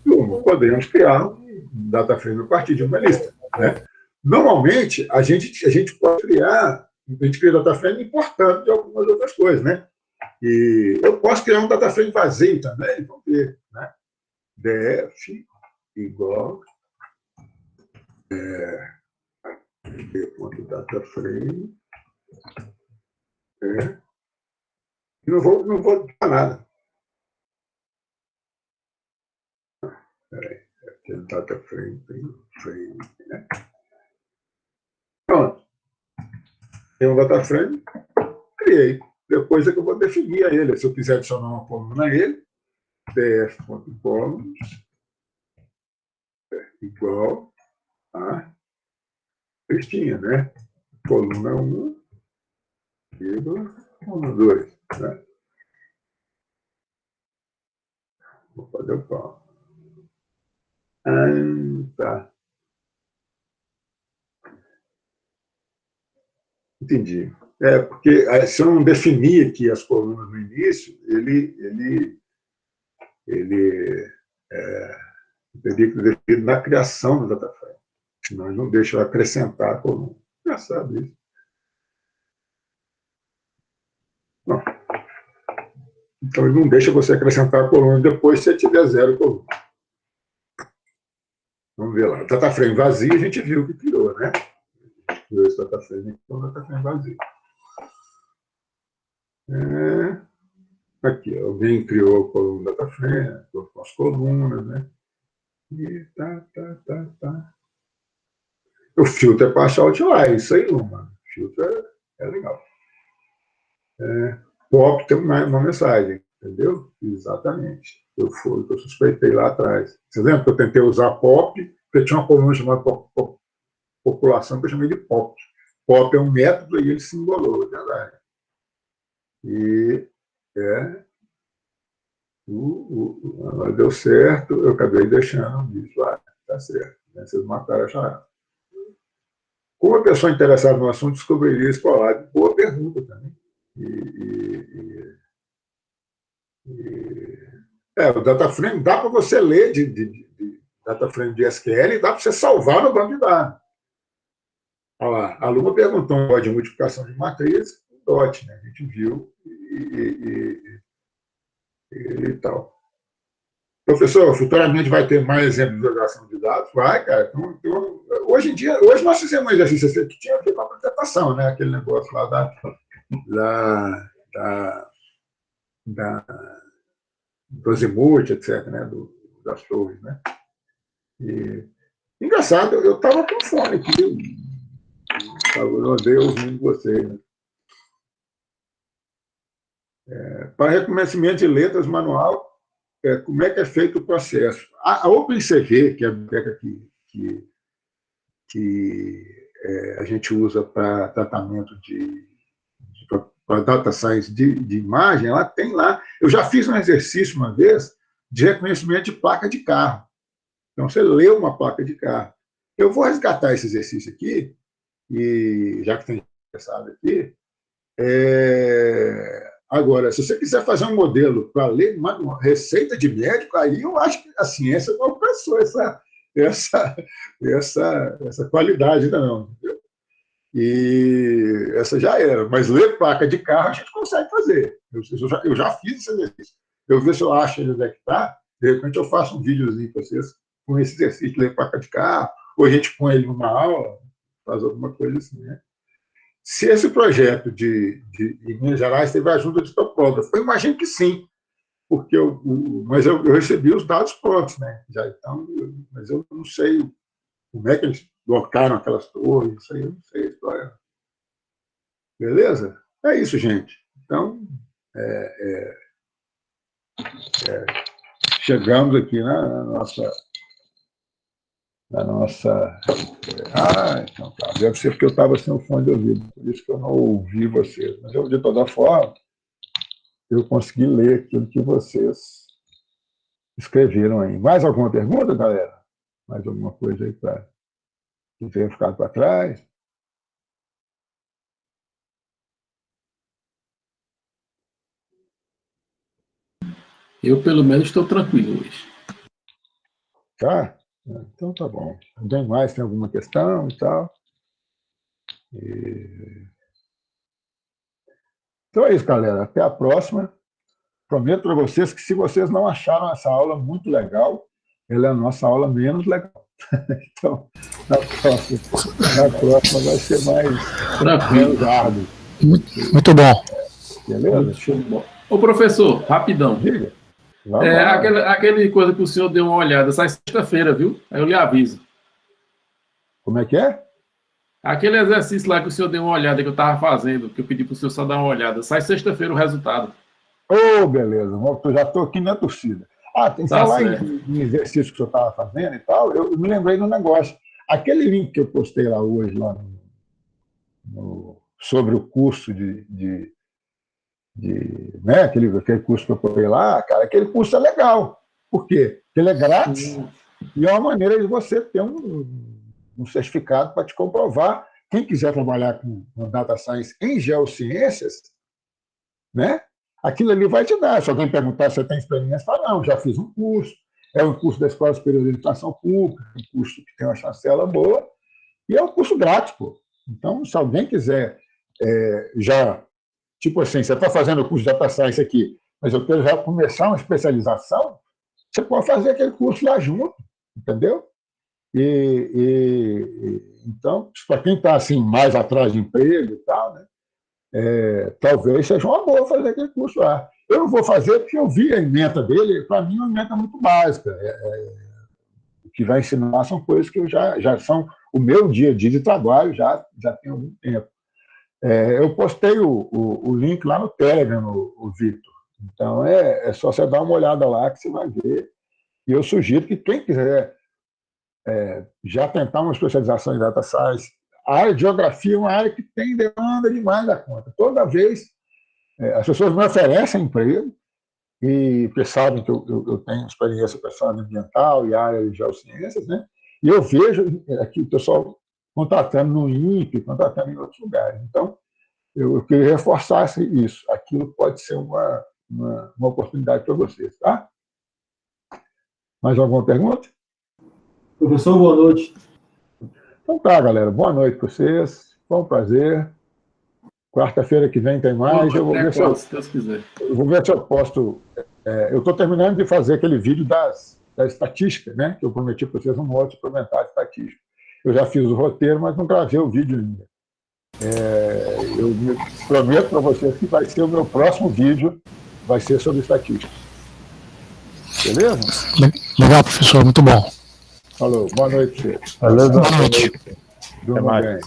Aí, podemos criar um data frame a partir de uma lista, né? Normalmente, a gente pode criar, a gente cria data frame importando de algumas outras coisas, né? E eu posso criar um data frame vazio também, vamos ver, né? df igual data frame não vou dar nada. Peraí, data frame tem frame, né? Pronto. Tem um data frame, criei. Depois é que eu vou definir a ele. Se eu quiser adicionar uma coluna a ele, df.columns igual a listinha, né? Coluna 1, vírgula, coluna 2. Né? Vou fazer o pau. Tá. Entendi. Porque se eu não definir aqui as colunas no início, ele teria que definir na criação do data frame. Senão ele não deixa eu acrescentar a coluna. Engraçado isso. Não. Então ele não deixa você acrescentar a coluna depois se tiver zero coluna. Vamos ver lá. O data frame vazio a gente viu que criou, né? Criou esse data frame aqui, então o data frame vazio. Aqui, alguém criou a coluna data frame, com as colunas, né? E tá. O filtro é para achar outlier, isso aí, Luma. O filtro é legal. Pop tem uma mensagem, entendeu? Exatamente. Eu suspeitei lá atrás. Você lembra que eu tentei usar pop, porque tinha uma coluna chamada população que eu chamei de pop. Pop é um método e ele se embolou, é verdade. E deu certo, eu acabei deixando isso lá. tá certo. Vocês mataram a charada. Como a pessoa interessada no assunto descobriria esse polar? Boa pergunta também. O DataFrame dá para você ler de DataFrame de SQL e dá para você salvar no banco de dados. Olha lá, a Luma perguntou um código de multiplicação de matriz, DOT, né? A gente viu e tal. Professor, futuramente vai ter mais exemplos de visualização de dados? Vai, cara. Então, hoje em dia, hoje nós fizemos um exercício que tinha a ver com a apresentação, né? Aquele negócio lá do azimuth, etc., né? Das torres, né? E, engraçado, eu estava com fome aqui. Eu odeio ouvindo vocês, né? Para reconhecimento de letras manual, como é que é feito o processo? A OpenCV, que é a biblioteca que a gente usa para tratamento para data science de imagem, ela tem lá. Eu já fiz um exercício uma vez de reconhecimento de placa de carro. Então, você lê uma placa de carro. Eu vou resgatar esse exercício aqui, e já que tem interessado aqui. Agora, se você quiser fazer um modelo para ler uma receita de médico, aí eu acho que a ciência não alcançou essa qualidade ainda não. Entendeu? E essa já era. Mas ler placa de carro a gente consegue fazer. Eu já fiz esse exercício. Eu vou ver se eu acho onde é que está. De repente eu faço um videozinho para vocês com esse exercício de ler placa de carro, ou a gente põe ele numa aula, faz alguma coisa assim, né? Se esse projeto de Minas Gerais teve ajuda de topógrafo, eu imagino que sim, porque mas eu recebi os dados prontos, né? Já, então, mas eu não sei como é que eles locaram aquelas torres, isso aí eu não sei a história. Beleza? É isso, gente. Então, chegamos aqui na nossa... então tá. Deve ser porque eu estava sem o fone de ouvido, por isso que eu não ouvi vocês. Mas eu, de toda forma, eu consegui ler aquilo que vocês escreveram aí. Mais alguma pergunta, galera? Mais alguma coisa aí que tenha ficado para trás? Eu, pelo menos, estou tranquilo hoje. Tá? Então tá bom. Alguém mais tem alguma questão e tal? Então é isso, galera. Até a próxima. Prometo para vocês que, se vocês não acharam essa aula muito legal, ela é a nossa aula menos legal. Então, na próxima vai ser menos árduo. Muito bom. Beleza? Ô, professor, rapidão. Diga. Aquele coisa que o senhor deu uma olhada, sai sexta-feira, viu? Aí eu lhe aviso. Como é que é? Aquele exercício lá que o senhor deu uma olhada, que eu estava fazendo, que eu pedi para o senhor só dar uma olhada, sai sexta-feira o resultado. Beleza. Eu já estou aqui na torcida. Tem que falar em exercício que o senhor estava fazendo e tal. Eu me lembrei de um negócio. Aquele link que eu postei lá hoje, lá sobre o curso né, aquele curso que eu postei lá, cara, aquele curso é legal. Por quê? Porque ele é grátis e é uma maneira de você ter um certificado para te comprovar. Quem quiser trabalhar com data science em geociências, né, aquilo ali vai te dar. Se alguém perguntar se você tem experiência, fala, não, já fiz um curso, é um curso da Escola Superior de Educação Pública, um curso que tem uma chancela boa, e é um curso grátis, pô. Então, se alguém quiser tipo assim, você está fazendo o curso de Data Science aqui, mas eu quero já começar uma especialização, você pode fazer aquele curso lá junto, entendeu? Então, para quem está assim, mais atrás de emprego e tal, né, talvez seja uma boa fazer aquele curso lá. Eu não vou fazer porque eu vi a ementa dele, para mim é uma ementa muito básica. O que vai ensinar são coisas que eu já são o meu dia a dia de trabalho, já tem algum tempo. Eu postei o link lá no Telegram, o Victor. Então, é só você dar uma olhada lá que você vai ver. E eu sugiro que quem quiser já tentar uma especialização em Data Science, a área de geografia é uma área que tem demanda demais da conta. Toda vez, as pessoas me oferecem emprego, e porque sabem que eu tenho experiência com essa área ambiental e área de geociências, né? E eu vejo aqui o pessoal contratando no INPE, contratando em outros lugares. Então, eu queria reforçar isso. Aquilo pode ser uma oportunidade para vocês, tá? Mais alguma pergunta? Professor, boa noite. Então tá, galera. Boa noite para vocês. Foi um prazer. Quarta-feira que vem tem mais. Eu vou ver se se Deus quiser. vou ver se eu posto. Eu estou terminando de fazer aquele vídeo da estatística, né? Que eu prometi para vocês um outro suplementar de estatística. Eu já fiz o roteiro, mas não gravei o vídeo ainda. Eu prometo para vocês que vai ser o meu próximo vídeo, vai ser sobre estatística. Beleza? Legal, professor, muito bom. Falou. Boa noite para vocês. Beleza? Boa noite. Durmam bem.